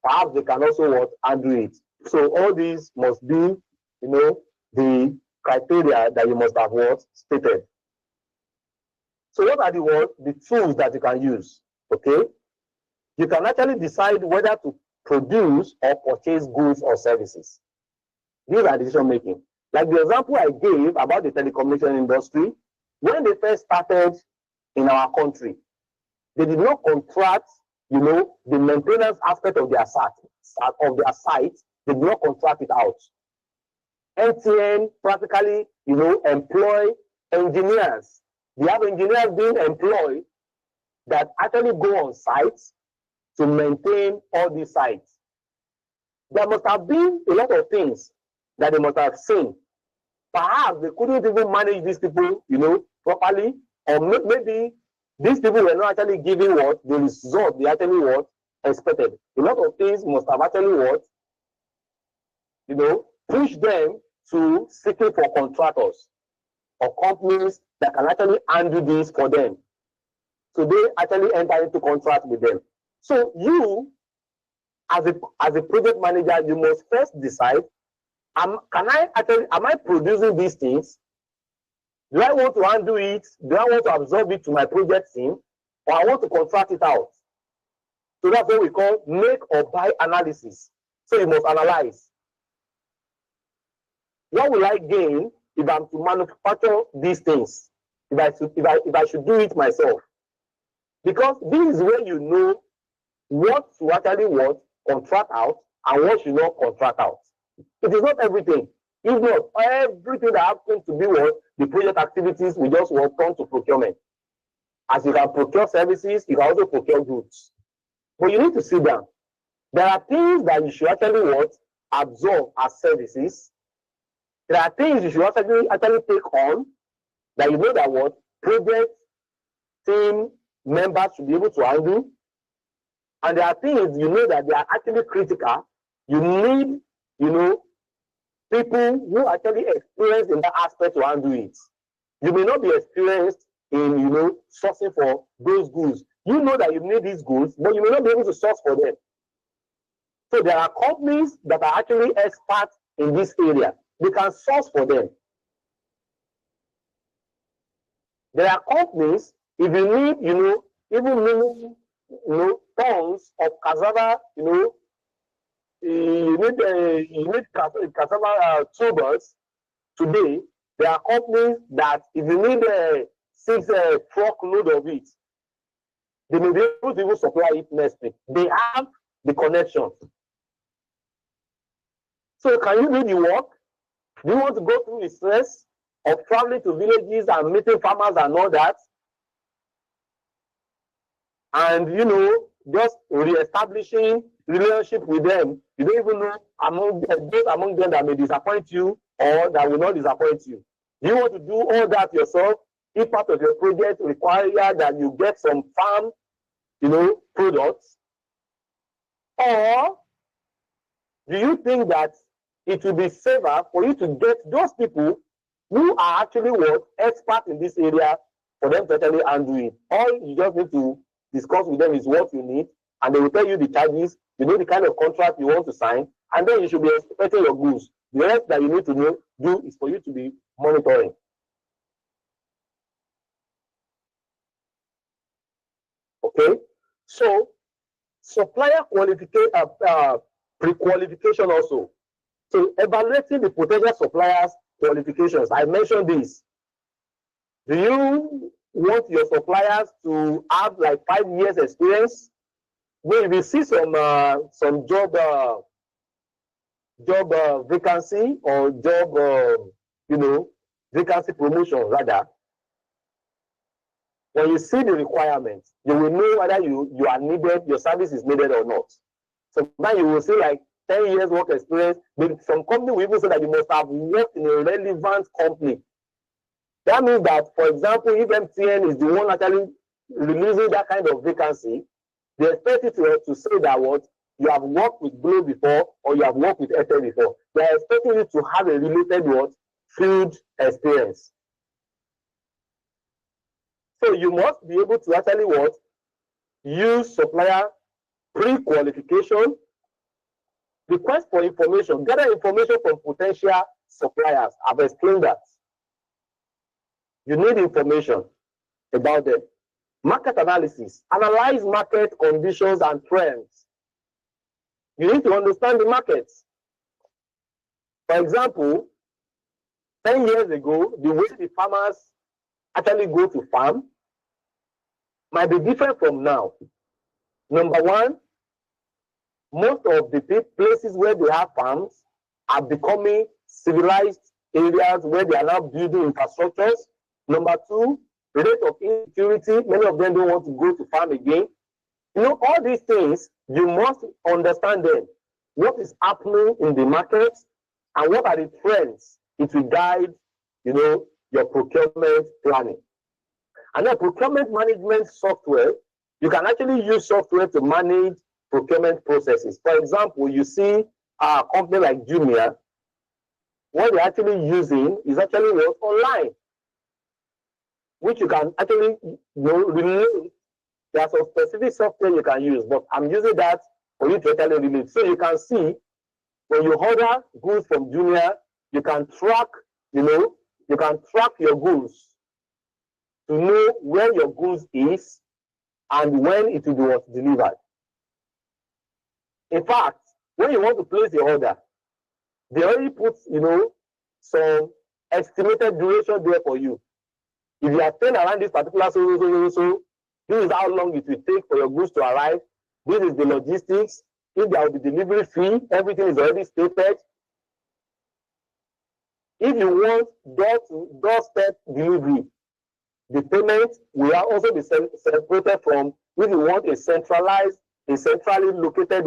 Perhaps they can also handle it. So all these must be, the criteria that you must have stated. So what are the tools that you can use? Okay, you can actually decide whether to produce or purchase goods or services. These are decision making. Like the example I gave about the telecommunication industry, when they first started in our country, they did not contract, the maintenance aspect of their site, they did not contract it out. MTN practically, employ engineers. They have engineers being employed that actually go on sites to maintain all these sites. There must have been a lot of things that they must have seen. Perhaps they couldn't even manage these people, properly, or maybe these people were not actually giving the result they actually expected. A lot of things must have actually pushed them to seeking for contractors or companies that can actually handle this for them. they actually enter into contract with them. So you, as a project manager, you must first decide, am I producing these things? Do I want to undo it? Do I want to absorb it to my project team? Or I want to contract it out? So that's what we call make or buy analysis. So you must analyze. What will I gain if I'm to manufacture these things? If I should do it myself? Because this is where you know what to actually contract out and what you not contract out. It is not everything. If not, everything that happens to be the project activities we just turn to procurement. As you can procure services, you can also procure goods. But you need to sit down. There are things that you should actually absorb as services. There are things you should actually take on that you know that project team members should be able to handle. And there are things you know that they are actually critical. You need, people who actually experience in that aspect to handle it. You may not be experienced in, sourcing for those goods. You know that you need these goods, but you may not be able to source for them. So there are companies that are actually experts in this area. They can source for them. There are companies, if you need, even tons of cassava, you need cassava tubers today. There are companies that if you need 6 truckload of it, they may be able to even supply it next week. They have the connections. So can you do the work? Do you want to go through the stress of traveling to villages and meeting farmers and all that? And just re-establishing relationship with them. You don't even know those among them that may disappoint you or that will not disappoint you. Do you want to do all that yourself? If part of your project requires that you get some farm, products, or do you think that it will be safer for you to get those people who are actually experts in this area for them to actually handle it? All you just need to discuss with them is what you need, and they will tell you the charges, the kind of contract you want to sign, and then you should be expecting your goods. The rest that you need to do is for you to be monitoring. Okay, so supplier pre-qualification also. So evaluating the potential suppliers' qualifications. I mentioned this. Do you want your suppliers to have like 5 years experience? Well, if you see some job vacancy or job vacancy promotion rather, when you see the requirements, you will know whether you are needed, your service is needed or not. So now you will see like 10 years work experience, but some company will even say that you must have worked in a relevant company. That means that, for example, if MTN is the one actually releasing that kind of vacancy, they expect you to say that you have worked with Glo before or you have worked with Airtel before. They are expecting you to have a related field experience. So you must be able to actually use supplier pre-qualification, request for information, gather information from potential suppliers. I've explained that. You need information about them. Market analysis, analyze market conditions and trends. You need to understand the markets. For example, 10 years ago, the way the farmers actually go to farm might be different from now. Number one, most of the places where they have farms are becoming civilized areas where they are now building infrastructures. Number two, rate of insecurity. Many of them don't want to go to farm again. All these things, you must understand them. What is happening in the market and what are the trends? It will guide, your procurement planning. And then procurement management software, you can actually use software to manage procurement processes. For example, you see a company like Jumia, what they're actually using is actually online, which you can actually relate There are some specific software you can use, but I'm using that for you to actually relate. So you can see when you order goods from Jumia, you can track, you can track your goods to know where your goods is and when it will be delivered. In fact, when you want to place your order, they already put, some estimated duration there for you. If you are staying around this particular so, this is how long it will take for your goods to arrive. This is the logistics. If there will be delivery fee, everything is already stated. If you want doorstep delivery, the payment will also be separated from if you want a centrally located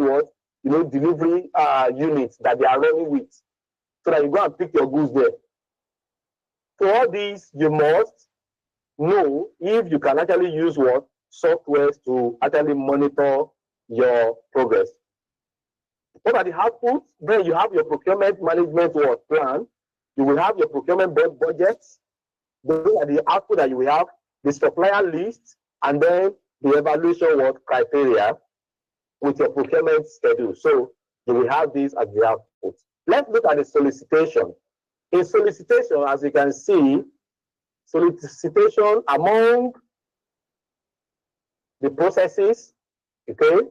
delivery units that they are running with, so that you go and pick your goods there. So all these you must know if you can actually use softwares to actually monitor your progress. What are the outputs? Then you have your procurement management plan. You will have your procurement budgets. Those are the output that you will have, the supplier list, and then the evaluation criteria with your procurement schedule. So you will have these as the output. Let's look at the solicitation. In solicitation, as you can see, solicitation among the processes, okay?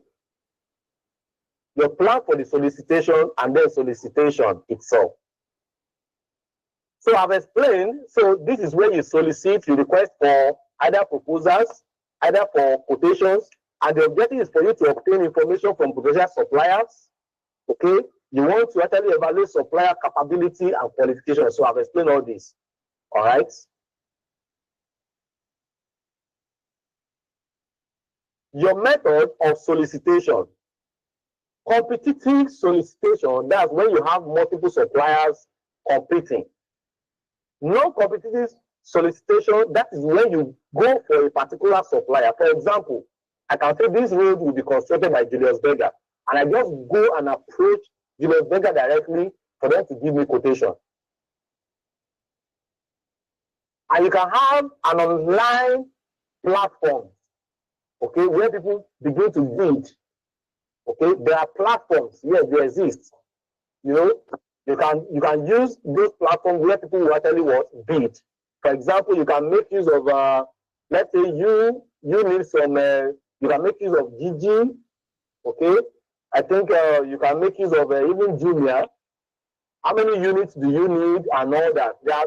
Your plan for the solicitation and then solicitation itself. So I've explained, so this is where you solicit, you request for either proposals, either for quotations, and the objective is for you to obtain information from potential suppliers, okay? You want to actually evaluate supplier capability and qualification. So I've explained all this, all right? Your method of solicitation. Competitive solicitation, that's when you have multiple suppliers competing. Non-competitive solicitation, that is when you go for a particular supplier. For example, I can say this road will be constructed by Julius Berger, and I just go and approach Julius Berger directly for them to give me quotation. And you can have an online platform, okay, where people begin to bid. Okay, there are platforms, yes, they exist. You can use those platforms where people will actually bid. For example, you can make use of let's say you need some you can make use of Gigi, okay? I think you can make use of even Jumia. How many units do you need and all that? There are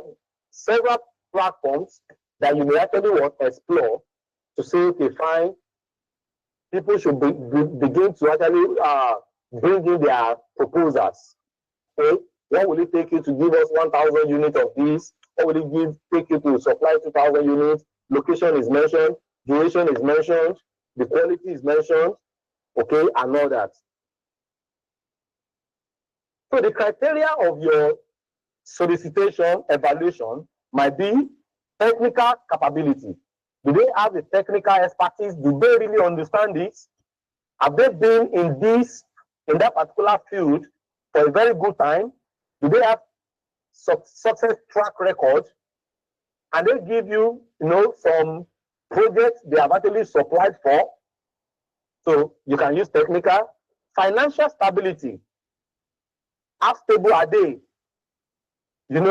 several platforms that you may actually explore to say, okay, fine, people should begin to actually bring in their proposals. Okay? What will it take you to give us 1,000 units of this? What will it take you to supply 2,000 units? Location is mentioned, duration is mentioned, the quality is mentioned, okay, and all that. So the criteria of your solicitation evaluation might be technical capability. Do they have the technical expertise? Do they really understand this? Have they been in that particular field for a very good time? Do they have success track record? And they give you, some projects they have actually supplied for. So you can use technical. Financial stability. How stable are they? You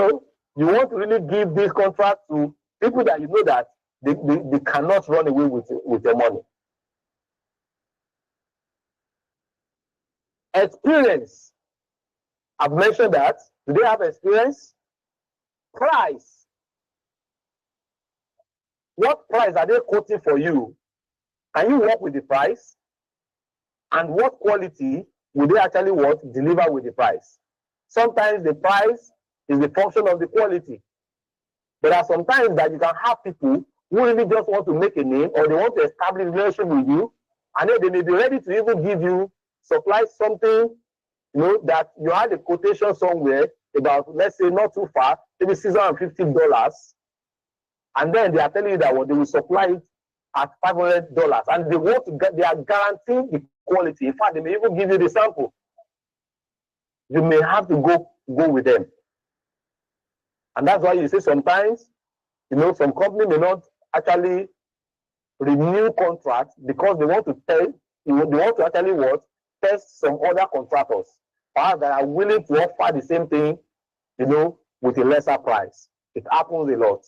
want to really give this contract to people that you know that they cannot run away with your money. Experience. I've mentioned that. Do they have experience? Price. What price are they quoting for you? Can you work with the price? And what quality will they actually deliver with the price? Sometimes the price is the function of the quality. There are sometimes that you can have people who really just want to make a name, or they want to establish a relationship with you, and then they may be ready to even supply something, that you had a quotation somewhere about, let's say, not too far, maybe $650, and then they are telling you that they will supply it at $500, and they are guaranteeing the quality. In fact, they may even give you the sample. You may have to go with them. And that's why you see sometimes, some company may not actually renew contracts because they want to test, they want to actually what? Test some other contractors that are willing to offer the same thing, you know, with a lesser price. It happens a lot.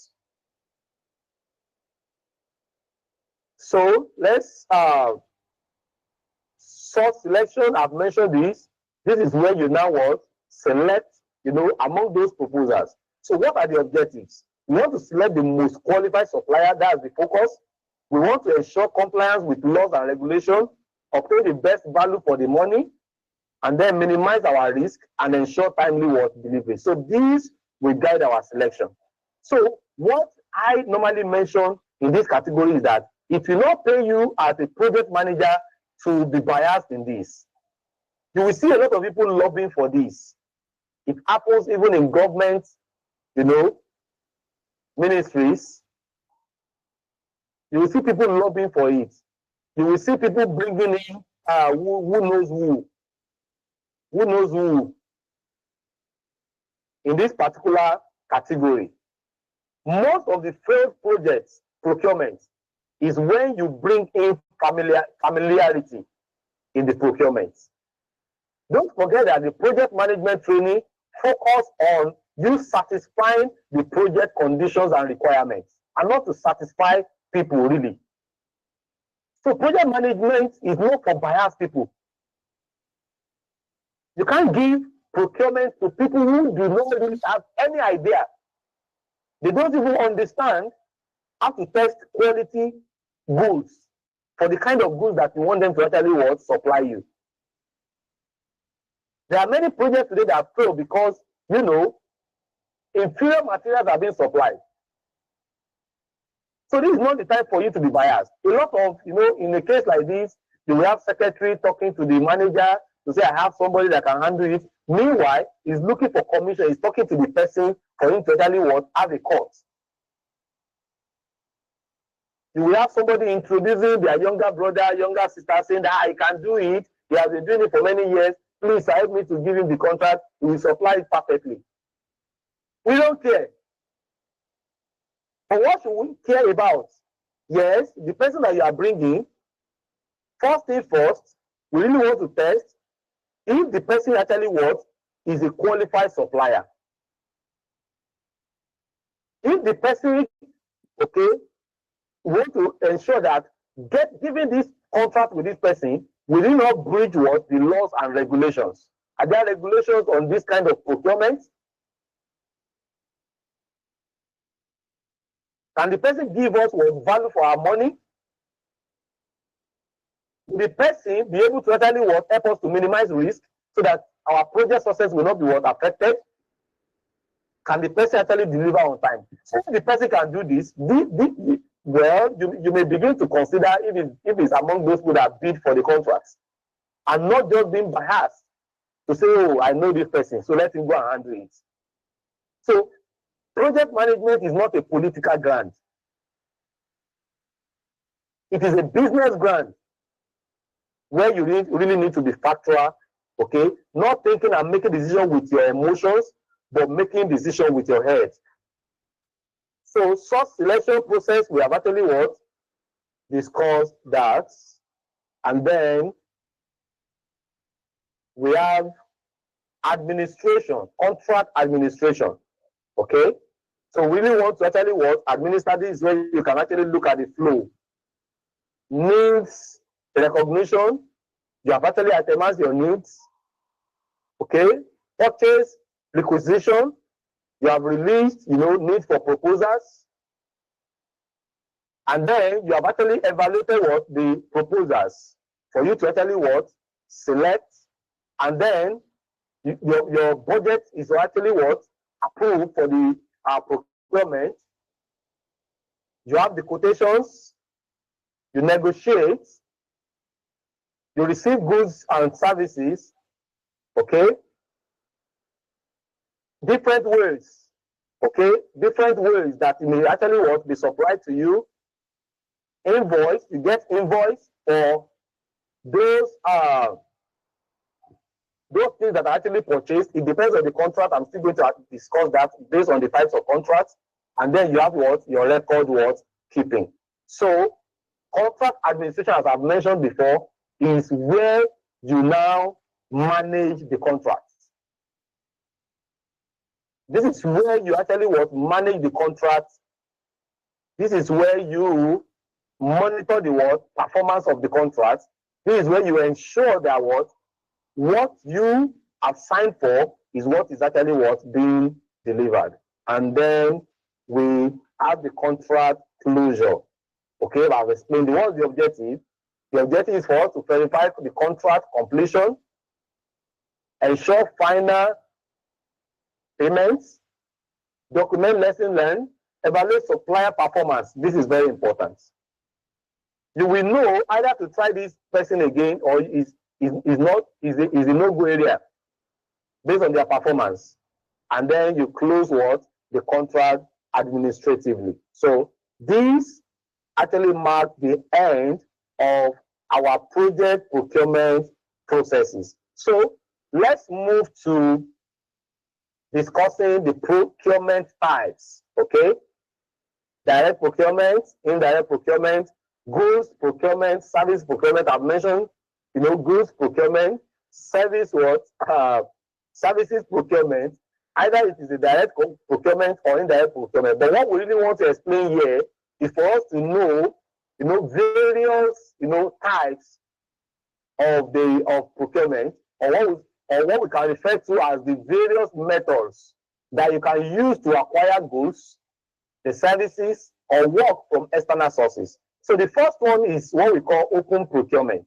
So let's source selection. I've mentioned this. This is where you now what? Select, you know, among those proposals. So what are the objectives? We want to select the most qualified supplier. That's the focus. We want to ensure compliance with laws and regulations, obtain the best value for the money, and then minimize our risk and ensure timely work delivery. So these will guide our selection. So what I normally mention in this category is that it will not pay you as a project manager to be biased in this. You will see a lot of people lobbying for this. It happens even in government, you know, ministries. You will see people lobbying for it. You will see people bringing in who knows who in this particular category. Most of the failed projects procurement is when you bring in familiarity in the procurement. Don't forget that the project management training focus on you satisfying the project conditions and requirements, and not to satisfy people really. So project management is not for biased people. You can't give procurement to people who do not really have any idea. They don't even understand how to test quality goods for the kind of goods that you want them to actually supply you. There are many projects today that fail because, you know, inferior materials are being supplied. So this is not the time for you to be biased. A lot of, you know, in a case like this, you will have secretary talking to the manager to say, I have somebody that can handle it. Meanwhile, he's looking for commission. He's talking to the person for him to actually have a court. You will have somebody introducing their younger brother, younger sister, saying that I can do it. He has been doing it for many years. Please help me to give him the contract. He will supply it perfectly. We don't care. But what should we care about? Yes, the person that you are bringing, first thing first, we really want to test if the person actually is a qualified supplier. If the person, okay, we want to ensure that giving this contract with this person will not breach the laws and regulations. Are there regulations on this kind of procurement? Can the person give us value for our money? Will the person be able to actually help us to minimize risk so that our project success will not be affected? Can the person actually deliver on time? So if the person can do this, well, you may begin to consider if it's among those people that bid for the contracts, and not just being biased to say, oh, I know this person, so let him go and handle it. So project management is not a political grant. It is a business grant where you really need to be factual, okay? Not thinking and making decisions with your emotions, but making decisions with your head. So source selection process, we have actually discussed that. And then we have administration, contract administration, okay? So we really want to actually administer this where you can actually look at the flow. Needs recognition, you have actually itemized your needs, okay? Purchase requisition, you have released, need for proposals, and then you have actually evaluated the proposals for you to actually select, and then your budget is actually approved for the procurement. You have the quotations, you negotiate, you receive goods and services, okay? Different ways, okay? Different ways that it may actually be supplied to you. Invoice, you get invoice for those things that are actually purchased. It depends on the contract. I'm still going to discuss that based on the types of contracts. And then you have your record keeping. So Contract administration, as I've mentioned before, is where you now manage the contract. This is where you actually manage the contract. This is where you monitor the performance of the contract. This is where you ensure that what you have signed for is what is actually being delivered. And then we have the contract closure. Okay, I've explained what's the objective. The objective is for us to verify the contract completion, ensure final payments, document lesson learned, evaluate supplier performance. This is very important. You will know either to try this person again or is a no-go area based on their performance. And then you close the contract administratively. So these actually mark the end of our project procurement processes. So let's move to discussing the procurement types. Okay, direct procurement, indirect procurement, goods procurement, service procurement. I've mentioned, goods procurement, services procurement. Either it is a direct procurement or indirect procurement. But what we really want to explain here is for us to know, various, types of procurement, or what we can refer to as the various methods that you can use to acquire goods, the services, or work from external sources. So the first one is what we call open procurement.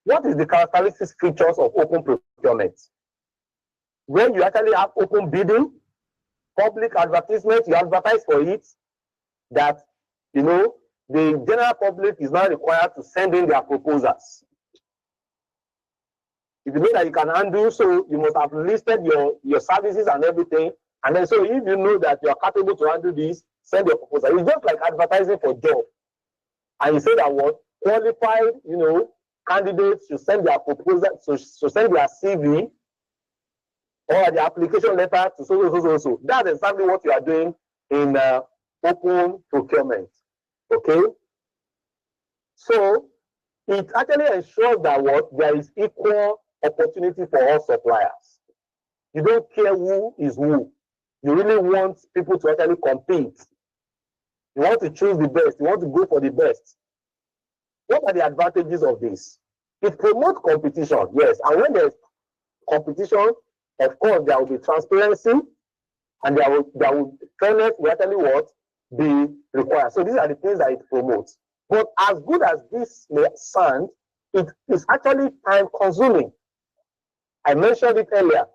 What is the characteristics features of open procurement? When you actually have open bidding, public advertisement, you advertise for it, that the general public is not required to send in their proposals. If you know that you can handle, so you must have listed your services and everything. And then so if you know that you are capable to handle this, send your proposal. It's just like advertising for job. And you say that qualified, candidates should send their proposal, so send their CV or the application letter to so. That's exactly what you are doing in open procurement. Okay? So it actually ensures that there is equal opportunity for all suppliers. You don't care who is who. You really want people to actually compete. You want to choose the best. You want to go for the best. What are the advantages of this? It promotes competition, yes. And when there's competition, of course, there will be transparency, and there will fairness will actually be required. So these are the things that it promotes. But as good as this may sound, it is actually time consuming. I mentioned it earlier.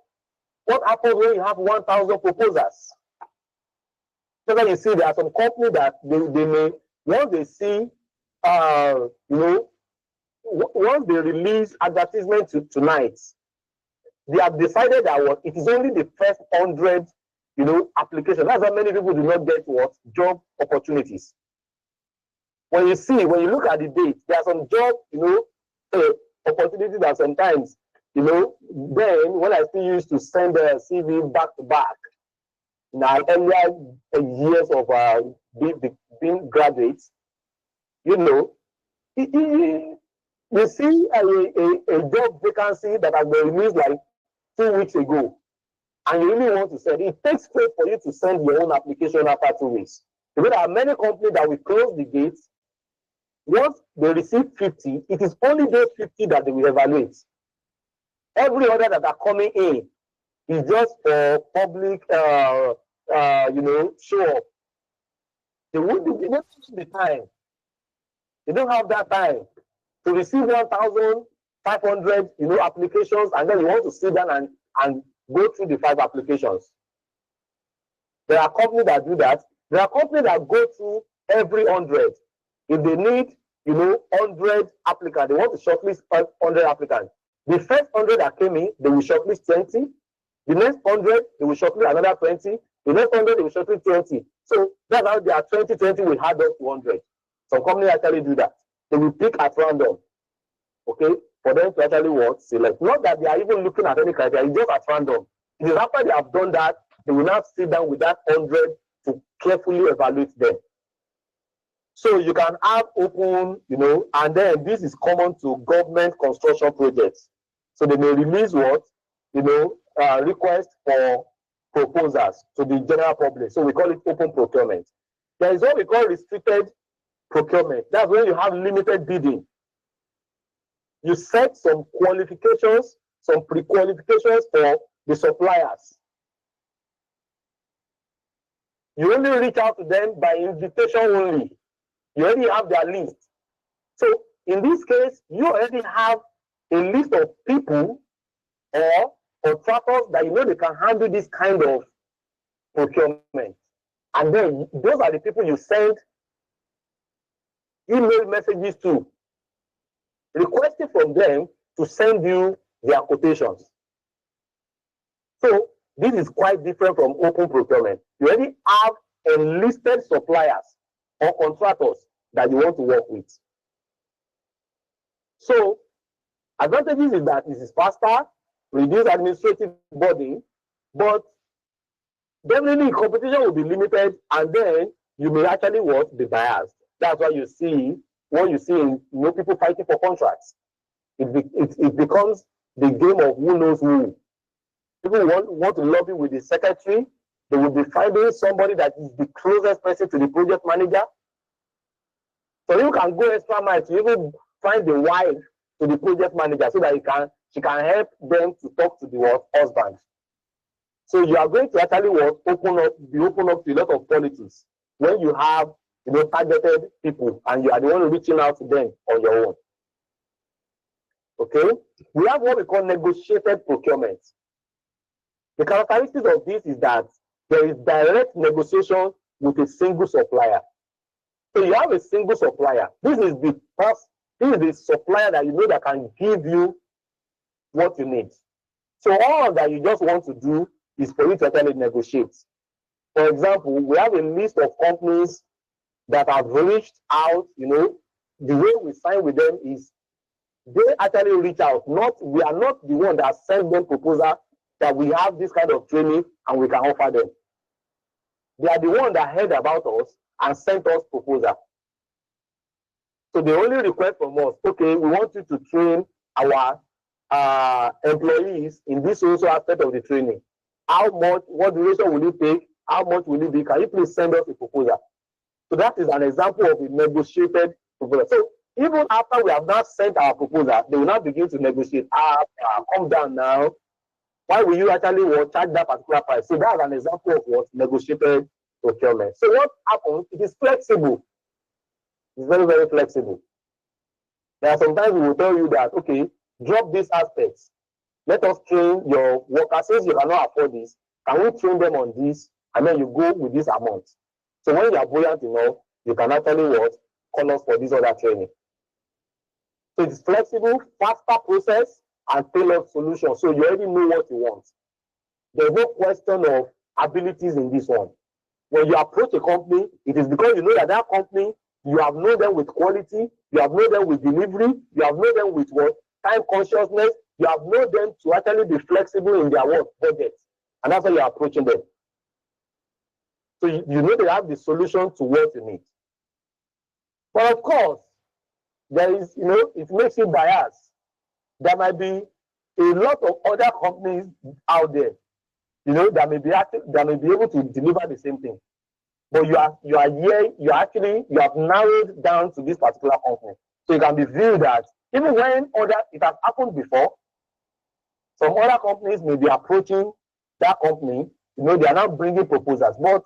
What happens when you have 1,000 proposals? So that you see there are some companies that they may, once they see, once they release advertisement tonight, they have decided that it is only the first 100, application. That's why many people do not get job opportunities. When you look at the date, there are some job, opportunities that sometimes, then when I still used to send a CV back to back, now earlier years of being graduates, you see a job vacancy that has been released like 2 weeks ago, and you really want to send it. It takes faith for you to send your own application after 2 weeks. Because there are many companies that will close the gates. Once they receive 50, it is only those 50 that they will evaluate. Every other that are coming in is just for public, show up. They won't have the time. They don't have that time to receive 1,500, applications, and then you want to sit down and go through the 5 applications. There are companies that do that. There are companies that go through every 100. If they need, 100 applicants, they want to shortlist 100 applicants. The first 100 that came in, they will shortlist 20. The next 100, they will shortlist another 20. The next 100, they will shortlist 20. So that's how their 2020 will add up to 100. Some companies actually do that. They will pick at random, okay, for them to actually select. Not that they are even looking at any criteria, it's just at random. It is after they have done that, they will now sit down with that 100 to carefully evaluate them. So you can have open, and then this is common to government construction projects. So they may release what, request for proposals to the general public. So we call it open procurement. There is what we call restricted procurement. That's when you have limited bidding. You set some qualifications, some pre-qualifications for the suppliers. You only reach out to them by invitation only. You already have their list. So in this case, you already have a list of people or contractors that they can handle this kind of procurement. And then those are the people you send email messages to, requesting from them to send you their quotations. So this is quite different from open procurement. You already have enlisted suppliers or contractors that you want to work with. So advantages is that this is faster, reduce administrative burden, but definitely competition will be limited, and then you may actually be biased. That's why you see what you see in people fighting for contracts. It becomes the game of who knows who. People want to lobby with the secretary. They will be finding somebody that is the closest person to the project manager. So you can go extra mile to even find the wife to the project manager so that she can help them to talk to the husband. So you are going to actually be open up to a lot of politics when you have targeted people and you are the one reaching out to them on your own. Okay, we have what we call negotiated procurement. The characteristics of this is that there is direct negotiation with a single supplier. So you have a single supplier. This is the supplier that that can give you what you need. So all that you just want to do is for you to actually negotiate. For example, we have a list of companies that have reached out. The way we sign with them is they actually reach out. We are not the one that send them proposal that we have this kind of training and we can offer them. They are the one that heard about us and sent us proposal. So they only request from us, okay, we want you to train our employees in this also aspect of the training. How much, what duration will it take? How much will it be? Can you please send us a proposal? So that is an example of a negotiated proposal. So even after we have not sent our proposal, they will now begin to negotiate. Come down now. Why will you actually charge that particular price? So that's an example of what negotiated procurement. So what happens? It is flexible. It's very, very flexible. There are sometimes we will tell you that, okay, drop these aspects. Let us train your workers. Since you cannot afford this, can we train them on this? And then you go with this amount. So when you are buoyant enough, you can actually call us for this other training. So it's flexible, faster process, and tailored solution. So you already know what you want. There's no question of abilities in this one. When you approach a company, it is because you know that company, you have known them with quality, you have known them with delivery, you have known them with time consciousness, you have known them to actually be flexible in their budget. And that's why you're approaching them. So you know they have the solution to what you need. But of course, there is, it makes you biased. There might be a lot of other companies out there, that may be able to deliver the same thing. But you have narrowed down to this particular company. So it can be viewed that even when it has happened before, some other companies may be approaching that company, they are now bringing proposals. But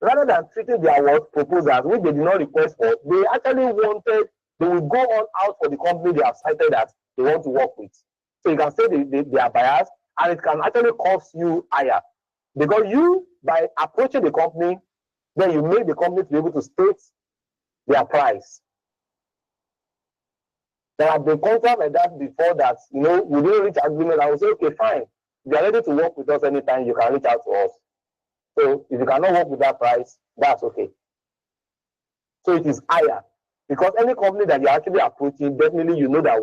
rather than treating their proposals, which they did not request for, they actually they will go on out for the company they have cited that they want to work with. So you can say they are biased, and it can actually cost you higher. Because you, by approaching the company, then you make the company to be able to state their price. There have been contracts like that before that, we didn't reach agreement. I will say, okay, fine. If you are ready to work with us anytime, you can reach out to us. So if you cannot work with that price, that's okay. So it is higher. Because any company that you're actually approaching, definitely you know that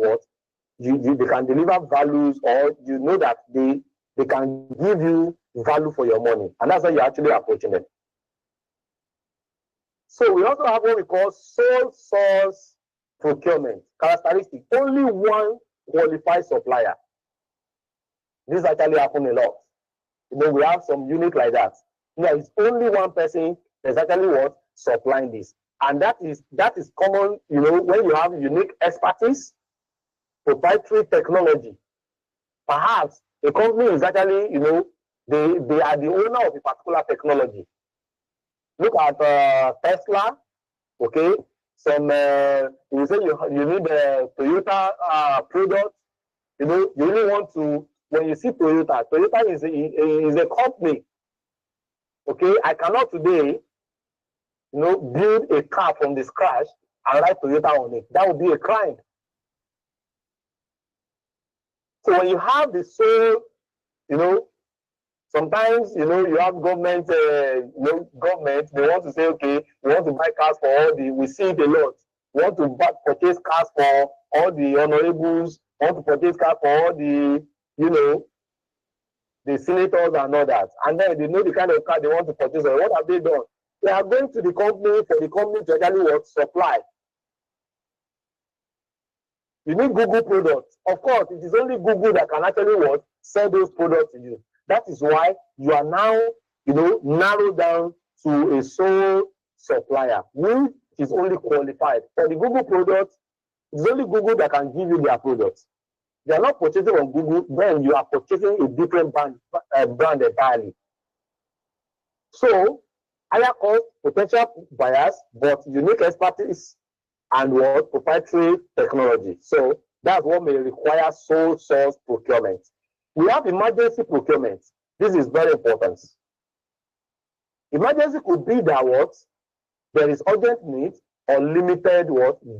they can deliver values, or you know that they can give you value for your money. And that's why you're actually approaching them. So we also have what we call sole source procurement characteristic. Only one qualified supplier. This actually happens a lot. We have some unit like that. It's only one person that's actually what supplying this, and that is common. When you have unique expertise, proprietary technology, perhaps a company is actually they are the owner of a particular technology. Look at Tesla. Okay, some you say you need a Toyota product. You really want to. When you see Toyota is a company. Okay, I cannot today, build a car from the scratch and write Toyota on it. That would be a crime. So when you have the sole, sometimes you have government, government they want to say, okay, we want to buy cars for all the. We see it a lot. We want to purchase cars for all the honorables. We want to purchase cars for all the the senators and all that, and then they know the kind of car they want to purchase. What have they done? They are going to the company for the company to actually supply. You need Google products. Of course, it is only Google that can actually sell those products to you. That is why you are now, narrowed down to a sole supplier, which is only qualified. For the Google products, it's only Google that can give you their products. You are not purchasing on Google, then you are purchasing a different brand entirely. So, higher cost potential buyers, but unique expertise and proprietary technology. So that's what may require sole source procurement. We have emergency procurement. This is very important. Emergency could be that there is urgent need or limited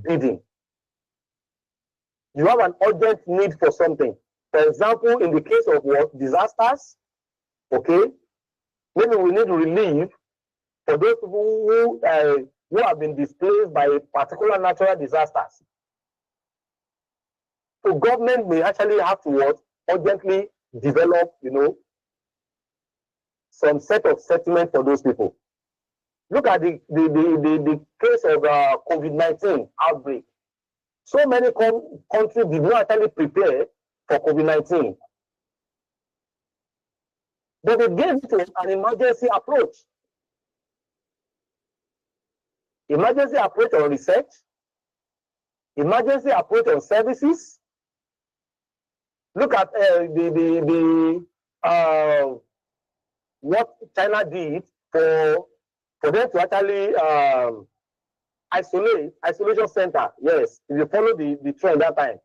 bidding. You have an urgent need for something. For example, in the case of disasters, okay, maybe we need relief for those people who have been displaced by a particular natural disasters. So government may actually have to urgently develop, some set of settlement for those people. Look at the case of COVID-19 outbreak. So many countries did not actually prepare for COVID-19. But they gave it an emergency approach. Emergency approach on research, emergency approach on services. Look at what China did for them to actually isolation center. Yes, if you follow the trend that time.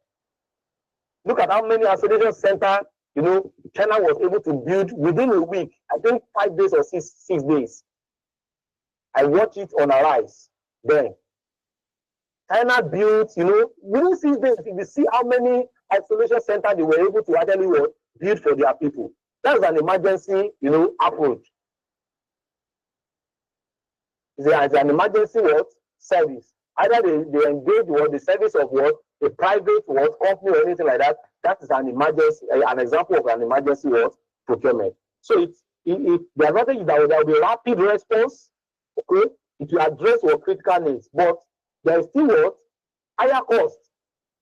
Look at how many isolation center China was able to build within a week. I think 5 days or six days. I watched it on Arise then. China built, within 6 days, if you see how many isolation centers they were able to actually build for their people. That's an emergency, approach. It's an emergency service. Either they engage the service of a private company or anything like that. That is an emergency, an example of an emergency procurement. So the advantage is that there will be rapid response. Okay, it will address critical needs, but there is still higher cost,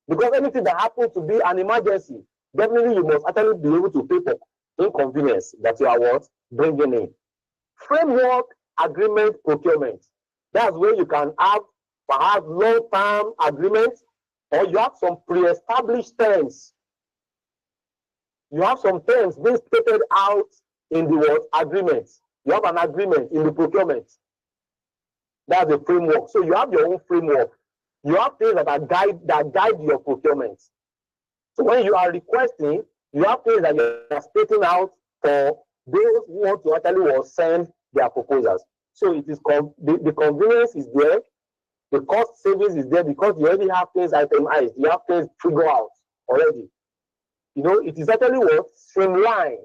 because anything that happens to be an emergency, definitely you must actually be able to pay for inconvenience that you are bringing in. Framework agreement procurement. That's where you can have perhaps long-term agreements, or you have some pre-established terms. You have some terms being stated out in the agreements. You have an agreement in the procurement. That's the framework. So you have your own framework. You have things that guide your procurement. So when you are requesting, you have things that you are stating out for those who want to actually send their proposals. So it is the convenience is there, the cost savings is there, because you already have things itemized, you have things figured out already. It is actually streamlined,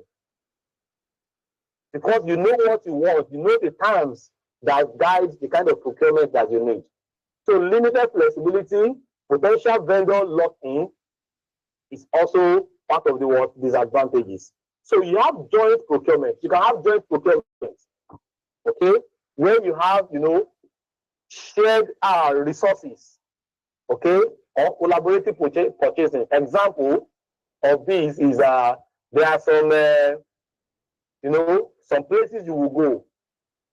because you know what you want, you know the terms that guides the kind of procurement that you need. So limited flexibility, potential vendor lock-in is also part of the disadvantages. So you have joint procurement. You can have joint procurement, okay, where you have, shared resources, okay, or collaborative purchasing. Example of this is there are some some places you will go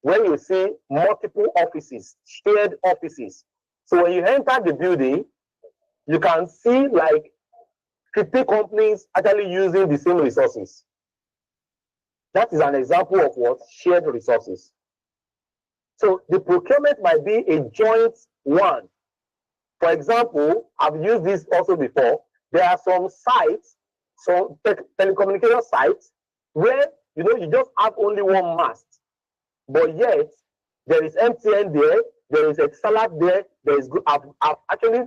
when you see multiple offices, shared offices. So when you enter the building, you can see like 50 companies actually using the same resources. That is an example of what? Shared resources. So the procurement might be a joint one. For example, I've used this also before. There are some sites, some telecommunication sites, where you just have only one mast, but yet there is MTN there, there is Excellent there, there is good. I've actually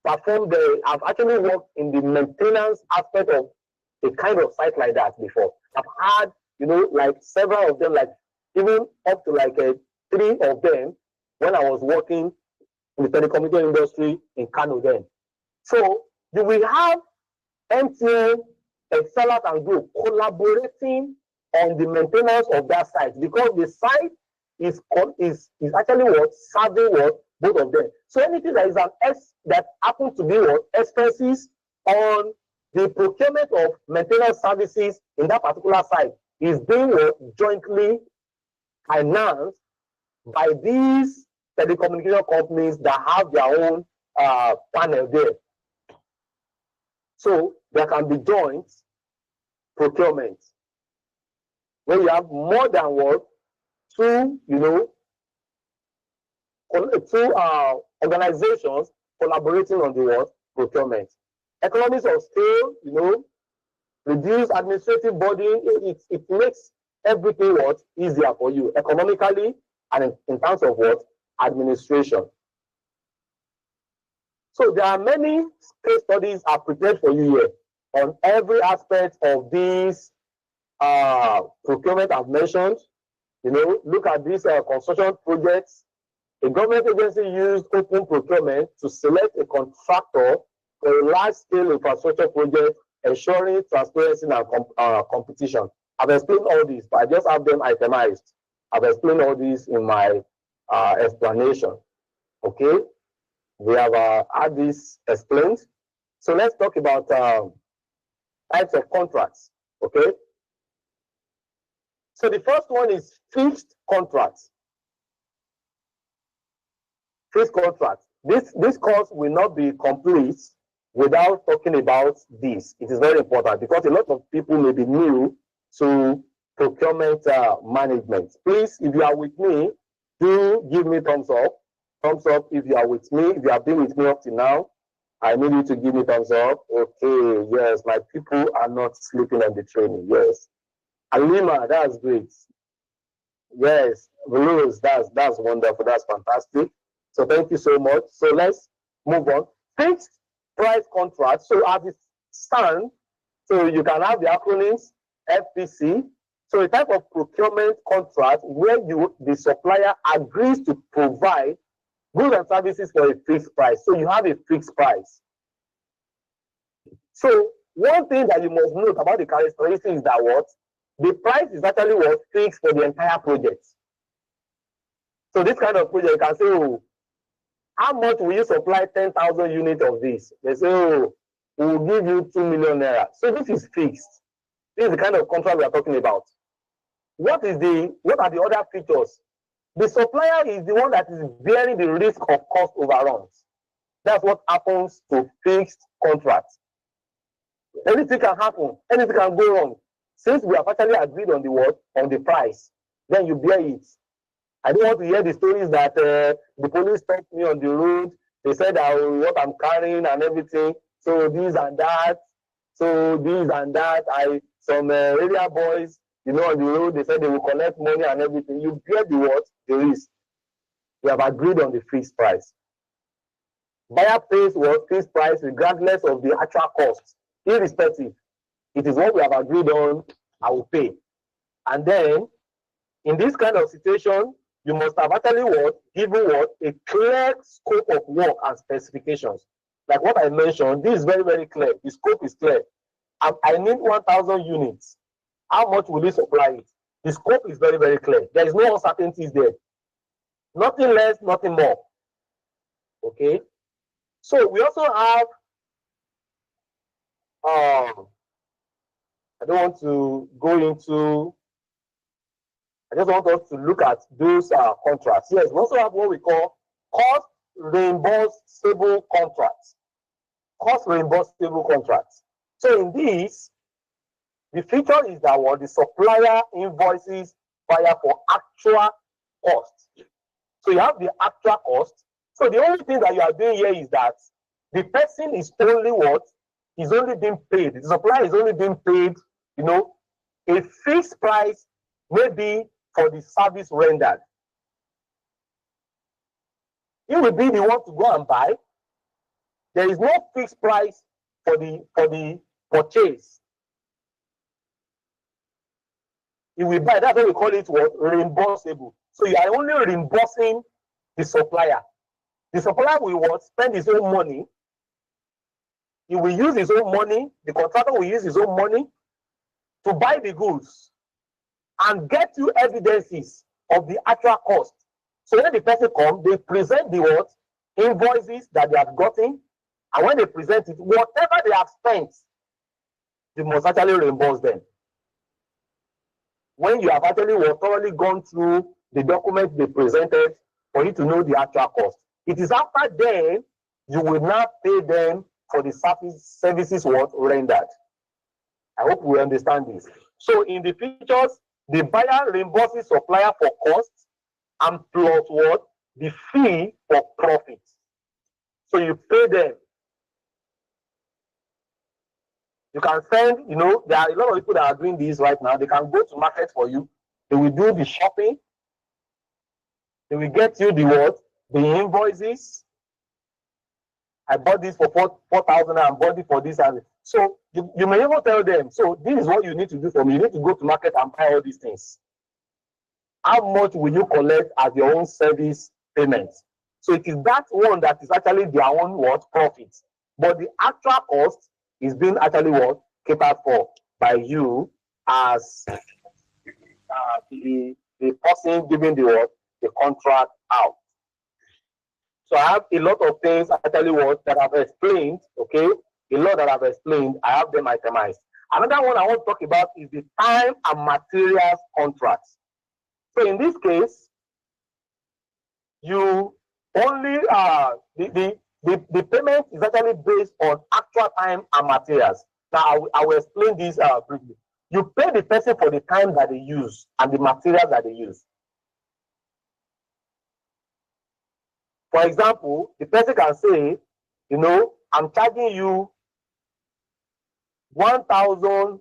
performed I've actually worked in the maintenance aspect of a kind of site like that before. I've had like several of them, like even up to like 3 of them when I was working in the telecommunication industry in Kano then. So you will have MTN, Excellent and Group collaborating on the maintenance of that site, because the site is actually what serving what both of them. So anything that is that happens to be what expenses on the procurement of maintenance services in that particular site is being jointly financed by these telecommunication companies that have their own panel there. So there can be joint procurement when you have more than two organizations collaborating on the procurement. Economies of scale, reduce administrative burden. It makes everything easier for you economically and in terms of administration. So there are many case studies are prepared for you here on every aspect of these procurement I've mentioned. Look at these construction projects. A government agency used open procurement to select a contractor for a large-scale infrastructure project, ensuring transparency and competition. I've explained all these, but I just have them itemized. I've explained all these in my explanation. Okay, we have had this explained. So let's talk about types of contracts. Okay. So the first one is fixed contracts. Fixed contracts. This course will not be complete without talking about this. It is very important because a lot of people may be new to procurement management. Please, if you are with me, do give me thumbs up. Thumbs up if you are with me. If you have been with me up to now, I need you to give me thumbs up. Okay, yes, my people are not sleeping on the training. Yes. Alima, that's great. Yes, Rose, that's wonderful. That's fantastic. So thank you so much. So let's move on. Fixed price contract. So as it stands, so you can have the acronyms FPC. So a type of procurement contract where the supplier agrees to provide goods and services for a fixed price. So you have a fixed price. So one thing that you must note about the characteristics is that the price is actually fixed for the entire project. So this kind of project, you can say, oh, how much will you supply 10,000 units of this? They say, oh, we will give you 2 million naira. So this is fixed. This is the kind of contract we are talking about. What are the other features? The supplier is the one that is bearing the risk of cost overruns. That's what happens to fixed contracts. Anything can happen, anything can go wrong. Since we have actually agreed on the price, then you bear it. I don't want to hear the stories that the police stopped me on the road. They said what I'm carrying and everything. So this and that. So this and that. Some area boys, on the road, they said they will collect money and everything. You bear the risk. We have agreed on the fixed price. Buyer pays fixed price regardless of the actual cost, irrespective. It is what we have agreed on, I will pay. And then, in this kind of situation, you must have actually given a clear scope of work and specifications. Like what I mentioned, this is very, very clear. The scope is clear. I need 1,000 units. How much will you supply it? The scope is very, very clear. There is no uncertainties there. Nothing less, nothing more. Okay. So we also have, I don't want to go into, I just want us to look at those contracts. Yes, we also have what we call cost reimbursable contracts. Cost reimbursable contracts. So in this, the feature is that what the supplier invoices buyer for actual cost. So you have the actual cost. So the only thing that you are doing here is that the person is only what? Is only being paid. The supplier is only being paid, you know, a fixed price, maybe for the service rendered. He will be the one to go and buy. There is no fixed price for the purchase. He will buy. That's why we call it what? Reimbursable. So you are only reimbursing the supplier. The supplier will what? Spend his own money. He will use his own money. The contractor will use his own money to buy the goods and get you evidences of the actual cost. So when the person comes, they present the what? Invoices that they have gotten. And when they present it, whatever they have spent, they must actually reimburse them. When you have actually thoroughly gone through the documents they presented for you to know the actual cost. It is after then you will now pay them for the services what rendered. I hope we understand this. So in the features, the buyer reimburses supplier for costs and plus what? The fee for profit. So you pay them. You can send, you know, there are a lot of people that are doing this right now. They can go to market for you. They will do the shopping. They will get you the what? The invoices. I bought this for 4,000 and bought it for this. And so you may even tell them, so this is what you need to do for me. You need to go to market and buy all these things. How much will you collect as your own service payment? So it is that one that is actually their own what? Profit. But the actual cost is being actually what? Catered for by you as the person giving the what? The contract out. So I have a lot of things actually what that I've explained, okay? A lot that I've explained, I have them itemized. Another one I want to talk about is the time and materials contracts. So in this case, you only the payment is actually based on actual time and materials. Now I will explain this briefly. You pay the person for the time that they use and the materials that they use. For example, the person can say, you know, I'm charging you $1,000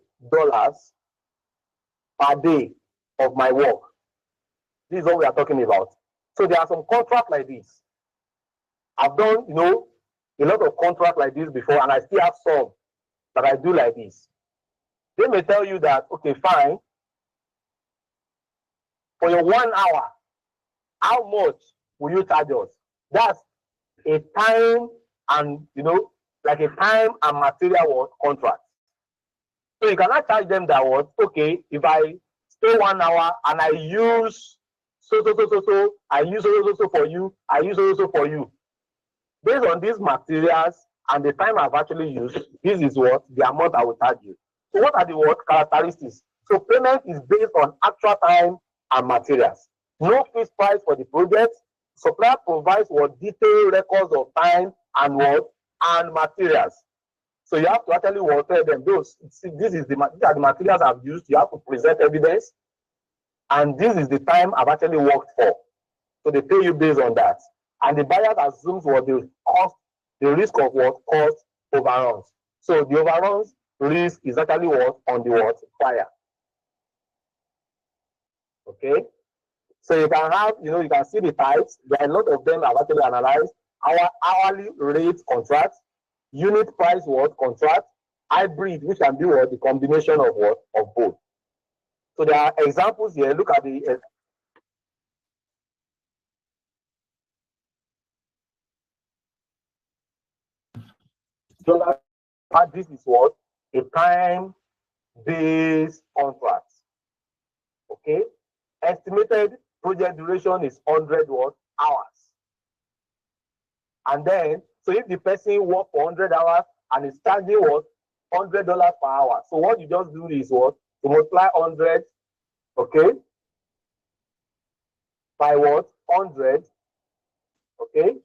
per day of my work. This is what we are talking about. So there are some contracts like this. I've done, you know, a lot of contracts like this before, and I still have some that I do like this. They may tell you that, okay, fine, for your 1 hour, how much will you charge us? That's a time and, you know, like a time and material contract. So you cannot charge them that what, okay, if I stay 1 hour and I use so, I use so for you, I use so for you. Based on these materials and the time I've actually used, this is what the amount I will charge you. So what are the what characteristics? So payment is based on actual time and materials. No fixed price for the project. Supplier provides what detailed records of time and what and materials. So you have to actually what tell them those. See, these are the materials I've used. You have to present evidence, and this is the time I've actually worked for. So they pay you based on that. And the buyer assumes what the cost, the risk of what cost overruns. So the overruns risk is actually what on the what buyer. Okay. So you can have, you know, you can see the types. There are a lot of them I've actually analyzed. Our hourly rate contract, unit price what contract, hybrid, which can be what the combination of what of both. So there are examples here. Look at the this is what a time-based contract. Okay, estimated project duration is 100 what hours. And then, so if the person works for 100 hours and is charging what? $100 per hour. So what you just do is what? To multiply 100, okay, by what? 100, okay?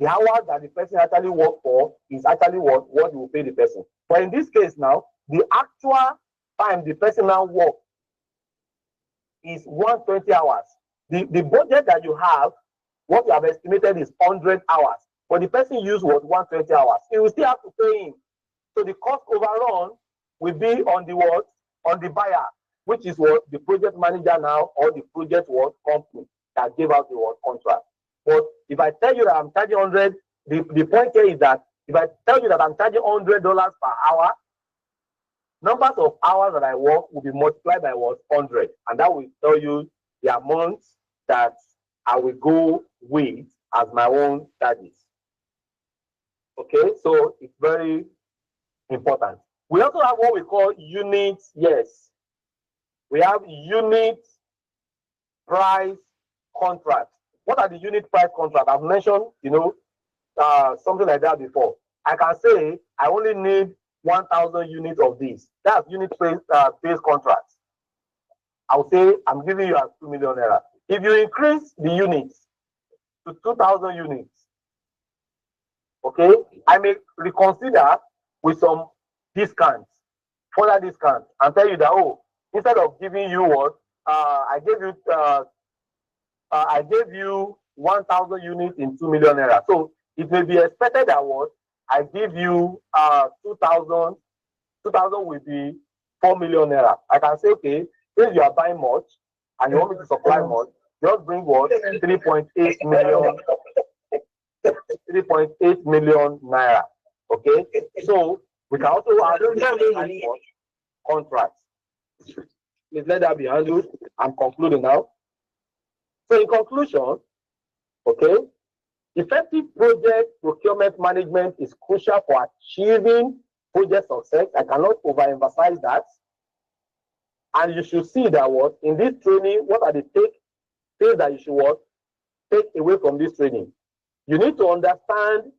The hours that the person actually worked for is actually what you will pay the person. But in this case now, the actual time the person now works is 120 hours. The budget that you have, what you have estimated is 100 hours. But the person used what? 120 hours. You will still have to pay him. So the cost overrun will be on the what? On the buyer, which is what? The project manager now, or the project what? Company that gave out the what? Contract. But if I tell you that I'm charging 100, the point here is that if I tell you that I'm charging $100 per hour, numbers of hours that I work will be multiplied by what? 100. And that will tell you the amount that I will go with as my own charges. Okay, so it's very important. We also have what we call units. Yes, we have unit price contracts. What are the unit price contracts? I've mentioned, something like that before. I can say I only need 1,000 units of this. That's unit-based contracts. I'll say I'm giving you as 2 million naira. If you increase the units to 2,000 units, okay, I may reconsider with some discounts, further discounts, and tell you that, oh, instead of giving you what, I gave you 1,000 units in 2 million naira. So it may be expected that what I give you 2,000 will be 4 million naira. I can say, okay, if you are buying much and you want me to supply much, just bring what 3.8 million naira. Okay, so we can also have contracts. Please let that be handled. I'm concluding now. So in conclusion, okay, effective project procurement management is crucial for achieving project success. I cannot overemphasize that. And you should see that what in this training, what are the things that you should take away from this training? You need to understand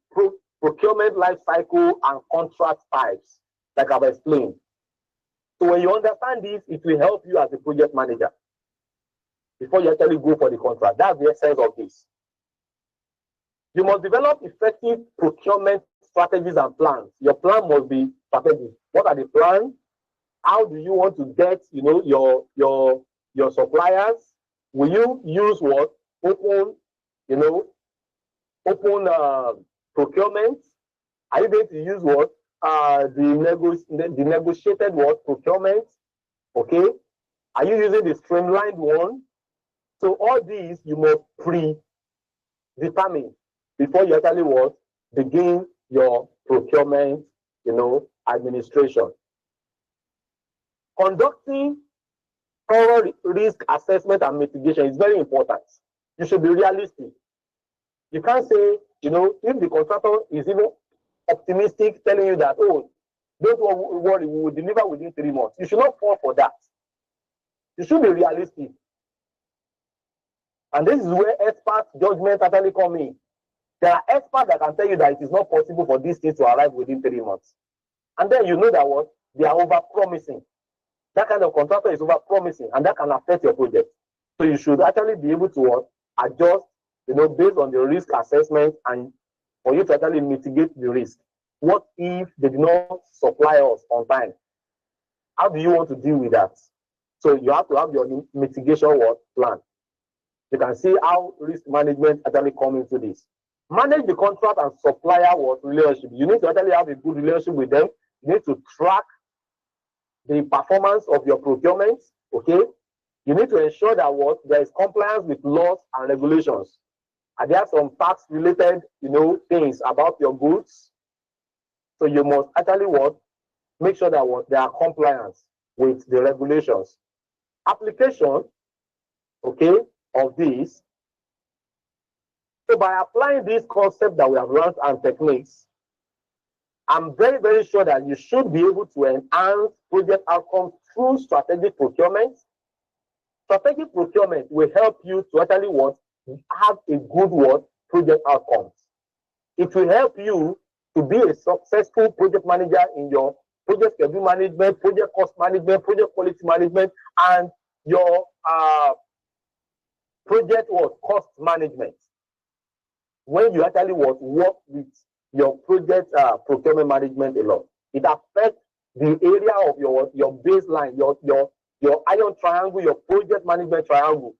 procurement life cycle and contract types, like I've explained. So when you understand this, it will help you as a project manager before you actually go for the contract. That's the essence of this. You must develop effective procurement strategies and plans. Your plan must be strategic. What are the plans? How do you want to get, your suppliers? Will you use what? Open procurement? Are you going to use what? The negotiated what? Procurement? Okay. Are you using the streamlined one? So all these you must pre-determine before you actually what? Begin your procurement, administration. Conducting thorough risk assessment and mitigation is very important. You should be realistic. You can't say, if the contractor is even optimistic, telling you that, oh, don't worry, we will deliver within 3 months. You should not fall for that. You should be realistic. And this is where expert judgment actually come in. There are experts that can tell you that it is not possible for these things to arrive within 3 months. And then you know that what? They are over-promising. That kind of contractor is over-promising, and that can affect your project. So you should actually be able to adjust, based on the risk assessment, and for you to actually mitigate the risk. What if they do not supply us on time? How do you want to deal with that? So you have to have your mitigation plan. You can see how risk management actually comes into this. Manage the contract and supplier relationship. You need to actually have a good relationship with them. You need to track the performance of your procurement. Okay. You need to ensure that there is compliance with laws and regulations. And there are some tax related, things about your goods. So you must actually make sure that there are compliance with the regulations. Application, okay, of this. So by applying this concept that we have learned and techniques, I'm very, very sure that you should be able to enhance project outcomes through strategic procurement. Strategic procurement will help you to actually have a good word project outcomes. It will help you to be a successful project manager in your project schedule management, project cost management, project quality management, and your project cost management. When you actually work with your project procurement management a lot, it affects the area of your baseline, your iron triangle, your project management triangle,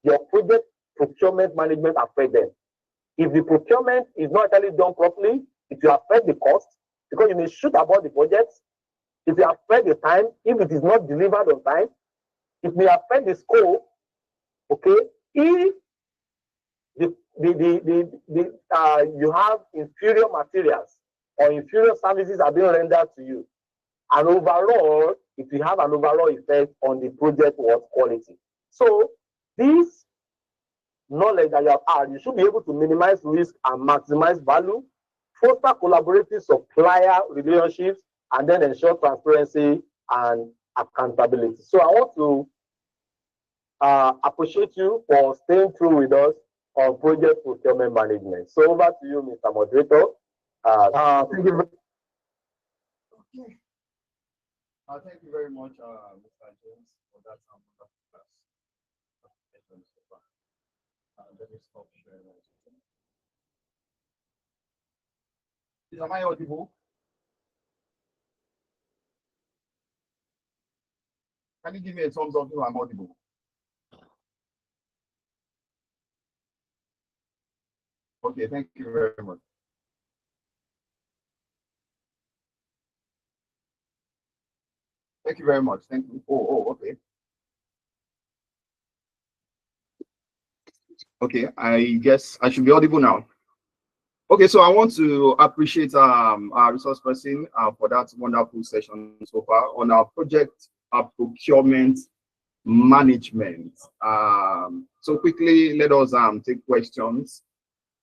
your project procurement management affect them. If the procurement is not actually done properly, it will affect the cost because you may shoot about the budget. It will affect the time if it is not delivered on time. It may affect the scope. Okay, if you have inferior materials or inferior services are being rendered to you, and overall, it will have an overall effect on the project work quality. So this knowledge that you have had, you should be able to minimize risk and maximize value, foster collaborative supplier relationships, and then ensure transparency and accountability. So I want to appreciate you for staying through with us on project procurement management. So over to you, Mr. Moderator. Thank you. Okay. Thank you very much, Mr. James, for that wonderful class. Let me stop sharing. Am I audible? Can you give me a thumbs up if I'm audible? Okay, thank you very much. Thank you very much. Thank you. Okay. Okay, I guess I should be audible now. Okay, so I want to appreciate our resource person for that wonderful session so far on our project procurement management. So quickly, let us take questions,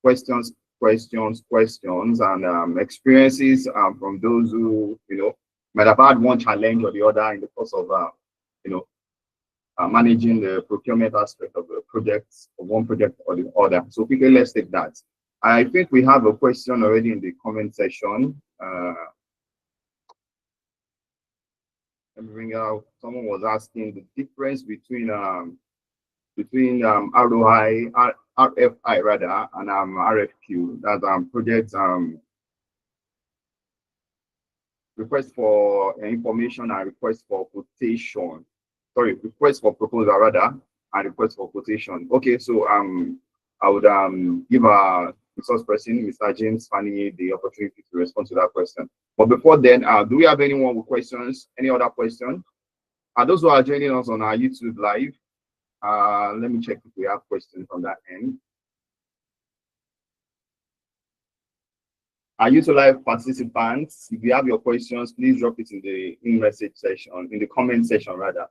and experiences from those who might have had one challenge or the other in the course of managing the procurement aspect of the projects, of one project or the other. So quickly, let's take that. I think we have a question already in the comment section. Let me bring out. Someone was asking the difference between ROI, RFI rather, and RFQ. That's project request for information and request for quotation. Sorry, request for proposal rather, and request for quotation. Okay, so I would give a resource person, Mr. James Fanny, the opportunity to respond to that question. But before then, do we have anyone with questions? Any other questions? Those who are joining us on our YouTube live, let me check if we have questions from that end. Our YouTube live participants, if you have your questions, please drop it in the message section, in the comment section rather.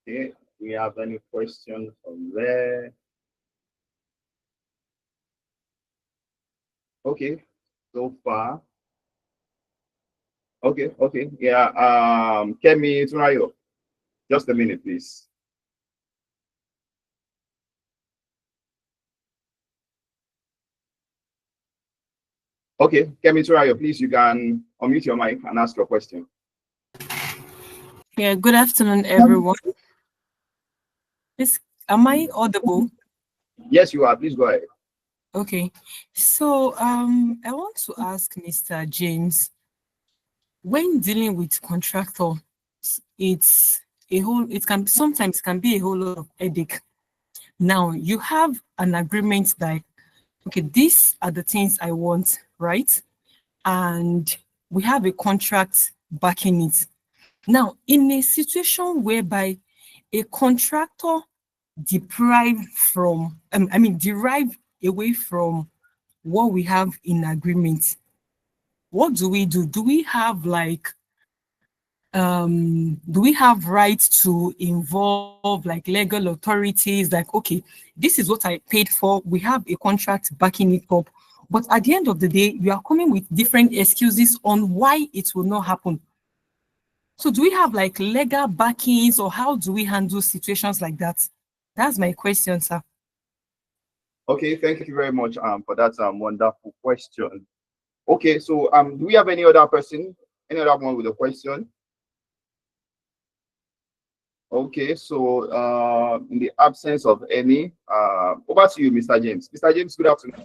Okay, we have any questions from there? Okay, so far. Okay, yeah. Kemi Turayo, just a minute, please. Okay, Kemi Turayo, please, you can unmute your mic and ask your question. Yeah, good afternoon, everyone. Am I audible? Yes, you are. Please go ahead. Okay, so I want to ask Mr. James, when dealing with contractor, it can sometimes be a whole lot of headache. Now you have an agreement that, okay, these are the things I want, right? And we have a contract backing it. Now, in a situation whereby a contractor derive away from what we have in agreement, what do we do? Do we have right to involve like legal authorities? Like, okay, this is what I paid for. We have a contract backing it up. But at the end of the day, you are coming with different excuses on why it will not happen. So do we have like legal backings, or how do we handle situations like that? That's my question, sir. Okay, thank you very much for that wonderful question. Okay, so do we have any other person, any other one with a question? Okay, so in the absence of any, over to you, Mr. James. Mr. James, good afternoon.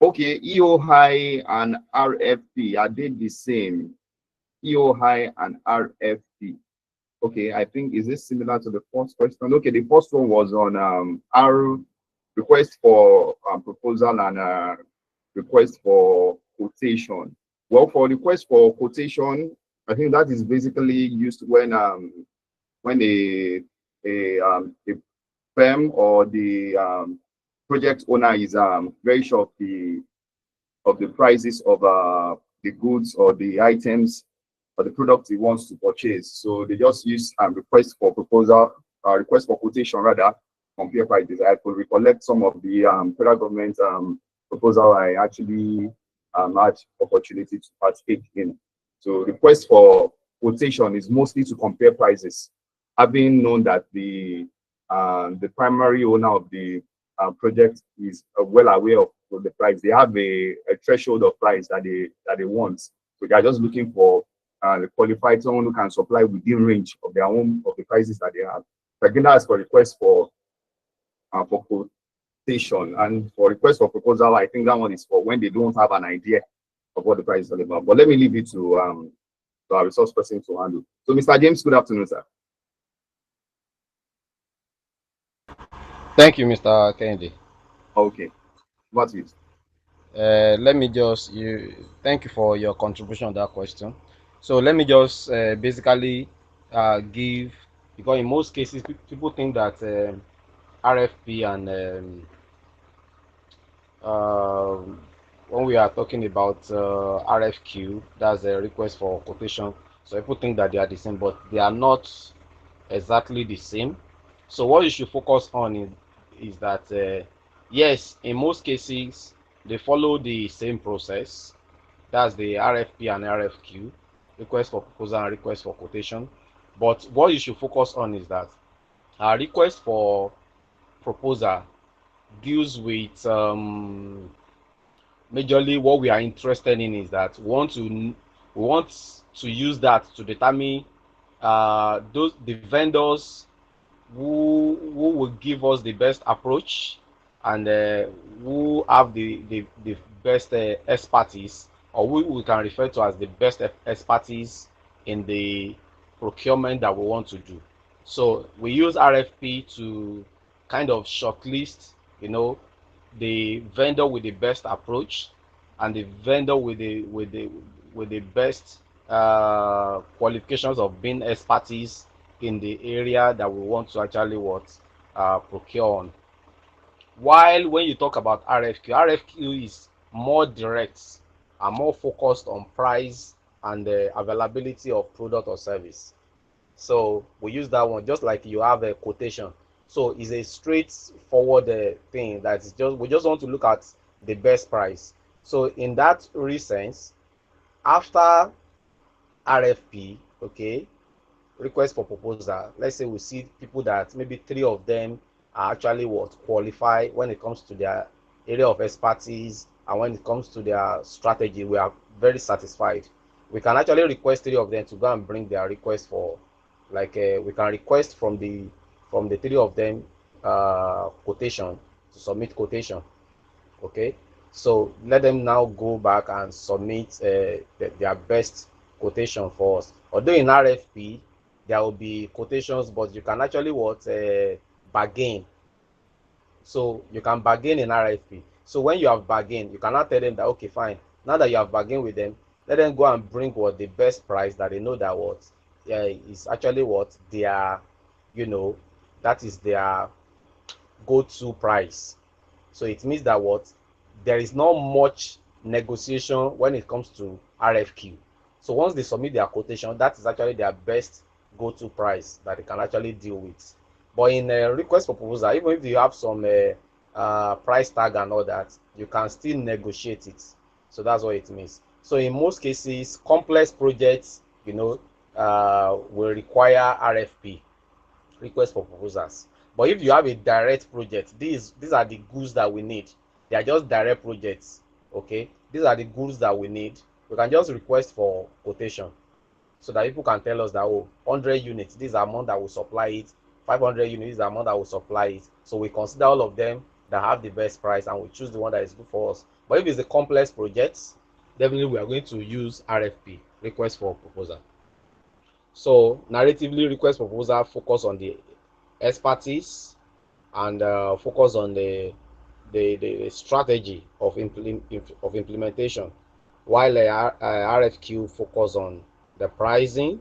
Okay, EOI and RFP, are they the same? EOI and RFP. Okay, I think, is this similar to the first question? Okay, the first one was on our request for proposal and request for quotation. Well, for request for quotation, I think that is basically used when a firm or the project owner is very sure of the prices of the goods or the items or the product he wants to purchase. So they just use request for proposal, request for quotation rather, compare prices. I could recollect some of the federal government proposal I actually had opportunity to partake in. So request for quotation is mostly to compare prices, having known that the primary owner of the project is well aware of the price. They have a threshold of price that they want. So they are just looking for the qualified someone who can supply within range of their own of the prices that they have. So again, that's for request for quotation, and for request for proposal, I think that one is for when they don't have an idea of what the price is all about. But let me leave it to our resource person to handle. So, Mr. James, good afternoon, sir. Thank you, Mr. Kennedy. Okay, what is? Let me just thank you for your contribution on that question. So let me just basically give, because in most cases people think that RFP and when we are talking about RFQ, that's a request for quotation. So people think that they are the same, but they are not exactly the same. So what you should focus on is that yes, in most cases they follow the same process. That's the RFP and RFQ, request for proposal and request for quotation. But what you should focus on is that our request for proposal deals with majorly what we are interested in is that we want to use that to determine the vendors who will give us the best approach and who have the best expertise, or we can refer to as the best expertise in the procurement that we want to do. So we use RFP to kind of shortlist, the vendor with the best approach and the vendor with the best qualifications of being expertise in the area that we want to actually procure on. While when you talk about RFQ is more direct and more focused on price and the availability of product or service. So we use that one just like you have a quotation. So it's a straightforward thing that is we just want to look at the best price. So in that sense, after RFP, okay, request for proposal, let's say we see people that maybe 3 of them are actually qualify when it comes to their area of expertise, and when it comes to their strategy, we are very satisfied. We can actually request 3 of them to go and bring their request for, like we can request from the 3 of them quotation, to submit quotation. Okay, so let them now go back and submit their best quotation for us. Although in RFP there will be quotations, but you can actually bargain. So you can bargain in RFP. So when you have bargained, you cannot tell them that, okay, fine, now that you have bargained with them, let them go and bring the best price that they know that is actually their, that is their go-to price. So it means that there is not much negotiation when it comes to RFQ. So once they submit their quotation, that is actually their best go-to price that they can actually deal with. But in a request for proposal, even if you have some price tag and all that, you can still negotiate it. So that's what it means. So in most cases, complex projects, will require RFP, request for proposals. But if you have a direct project, these are the goods that we need. They are just direct projects. Okay, these are the goods that we need. We can just request for quotation so that people can tell us that, oh, 100 units, this is the amount that will supply it. 500 units, this is the amount that will supply it. So we consider all of them that have the best price and we choose the one that is good for us. But if it's a complex project, definitely we are going to use RFP, request for proposal. So narratively, request proposal focus on the expertise and focus on the strategy of implementation, while RFQ focus on the pricing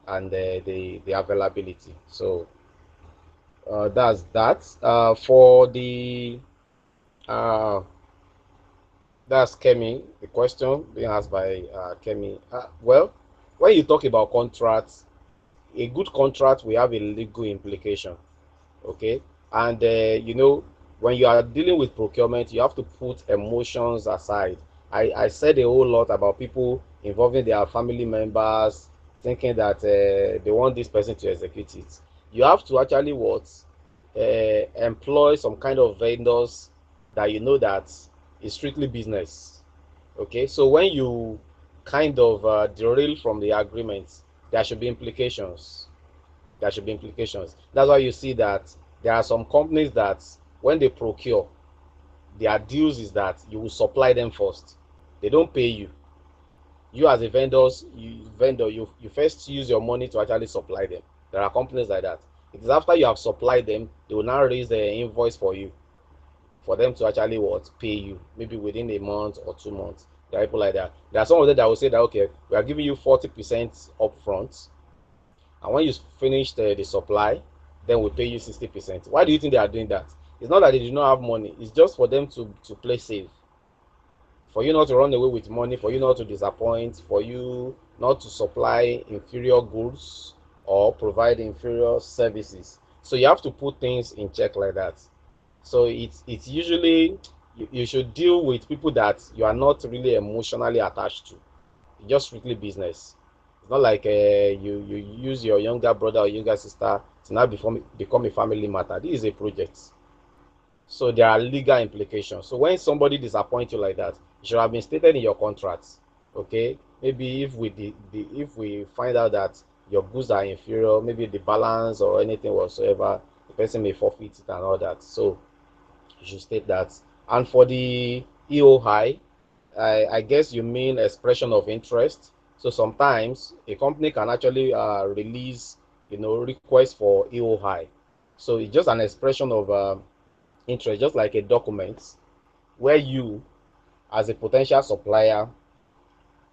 and the availability. So that's that. For the that's Kemi. The question being asked by Kemi. Well, when you talk about contracts, a good contract will have a legal implication. Okay, and when you are dealing with procurement, you have to put emotions aside. I said a whole lot about people involving their family members, thinking that they want this person to execute it. You have to actually employ some kind of vendors that you know that is strictly business. Okay, so when you kind of derail from the agreement, there should be implications. There should be implications. That's why you see that there are some companies that when they procure, their deals is that you will supply them first. They don't pay you. You as a you first use your money to actually supply them. There are companies like that. It is after you have supplied them, they will now raise the invoice for you, for them to actually pay you, maybe within a month or 2 months. There are people like that. There are some of them that will say that, okay, we are giving you 40% upfront, and when you finish the supply, then we pay you 60%. Why do you think they are doing that? It's not that they do not have money, it's just for them to play safe, for you not to run away with money, for you not to disappoint, for you not to supply inferior goods or provide inferior services. So you have to put things in check like that. So it's usually you should deal with people that you are not really emotionally attached to. It's just strictly business. It's not like you use your younger brother or younger sister to now become a family matter. This is a project. So there are legal implications. So when somebody disappoints you like that, it should have been stated in your contracts. Okay, maybe if we find out that your goods are inferior, maybe the balance or anything whatsoever, the person may forfeit it and all that. So you should state that. And for the EOI, I guess you mean expression of interest. So sometimes a company can actually release, request for EOI. So it's just an expression of interest, just like a document where you, as a potential supplier,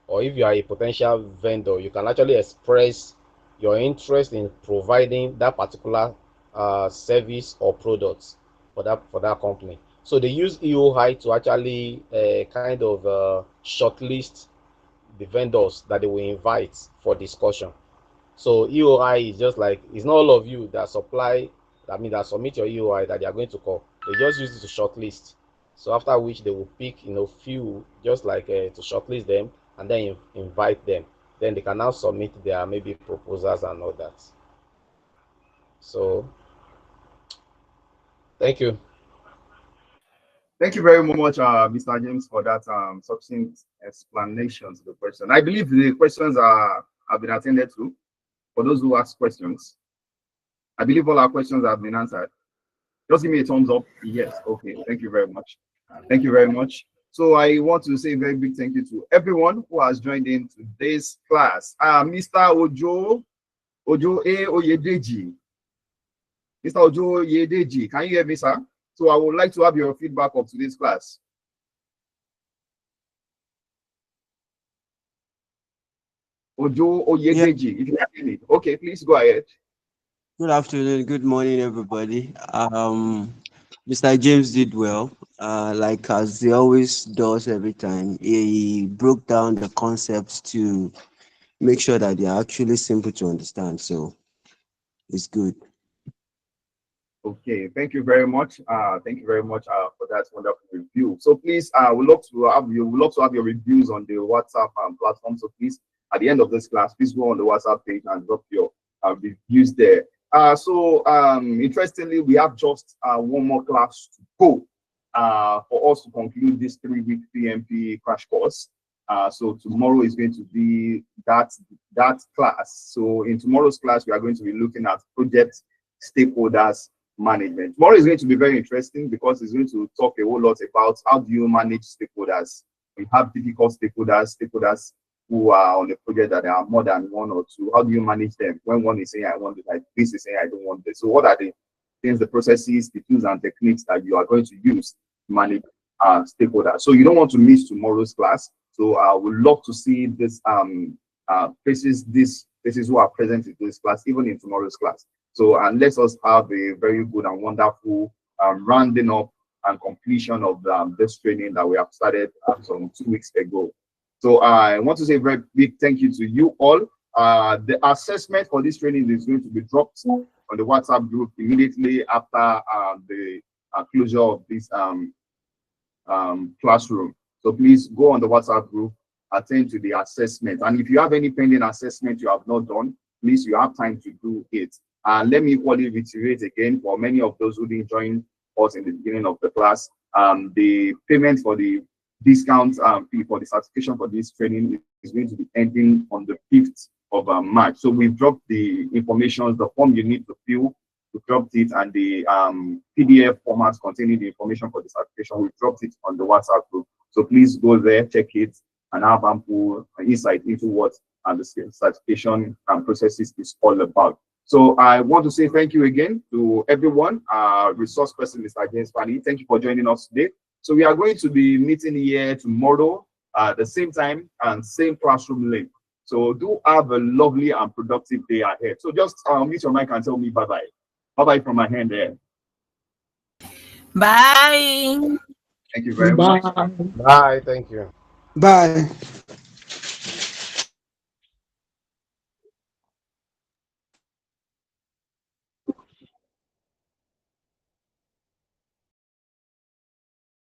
or if you are a potential vendor, you can actually express your interest in providing that particular service or products for that company. So they use EOI to actually kind of shortlist the vendors that they will invite for discussion. So EOI is just like, it's not all of you that that submit your EOI that they are going to call. They just use it to shortlist. So after which they will pick, few, just like to shortlist them and then invite them. Then they can now submit their maybe proposals and all that. So thank you. Thank you very much, Mr. James, for that succinct explanation to the question. I believe the questions have been attended to. For those who ask questions, I believe all our questions have been answered. Just give me a thumbs up. Yes. Okay. Thank you very much. Thank you very much. So I want to say a very big thank you to everyone who has joined in today's class. Mr. Ojo Oyedeji. Mr. Ojo Oyedeji, can you hear me, sir? So I would like to have your feedback of today's class. Ojo Oyedeji, if you can hear me. Okay, please go ahead. Good afternoon, good morning, everybody. Mr. James did well, like as he always does every time. He broke down the concepts to make sure that they are actually simple to understand. So it's good. Okay, thank you very much. Thank you very much for that wonderful review. So please, we'd love to have your reviews on the WhatsApp platform. So please, at the end of this class, please go on the WhatsApp page and drop your reviews there. Interestingly, we have just one more class to go for us to conclude this 3-week PMP crash course. So tomorrow is going to be that class. So in tomorrow's class, we are going to be looking at project stakeholders management. Tomorrow is going to be very interesting because it's going to talk a whole lot about how do you manage stakeholders. We have difficult stakeholders who are on the project that there are more than one or two. How do you manage them when one is saying I want it like this, is saying I don't want this? So what are the things, the processes, the tools and techniques that you are going to use to manage stakeholders? So you don't want to miss tomorrow's class. So I would love to see this faces who are present in this class, even in tomorrow's class. So and let us have a very good and wonderful rounding up and completion of this training that we have started some 2 weeks ago. So I want to say a very big thank you to you all. The assessment for this training is going to be dropped on the WhatsApp group immediately after the closure of this classroom. So please go on the WhatsApp group, attend to the assessment. And if you have any pending assessment you have not done, please, you have time to do it. And let me equally reiterate again, for many of those who didn't join us in the beginning of the class, the payment for the discount fee for the certification for this training is going to be ending on the 5th of March. So we've dropped the information, the form you need to fill, we dropped it, and the PDF format containing the information for the certification, we dropped it on the WhatsApp group. So please go there, check it, and have ample insight into what the certification processes is all about. So I want to say thank you again to everyone. Resource person, Mr. James Fanny, thank you for joining us today. So we are going to be meeting here tomorrow at the same time and same classroom link. So do have a lovely and productive day ahead. So just mute your mic and tell me bye-bye. Bye-bye from my hand there. Bye. Thank you very much. Bye. Thank you. Bye.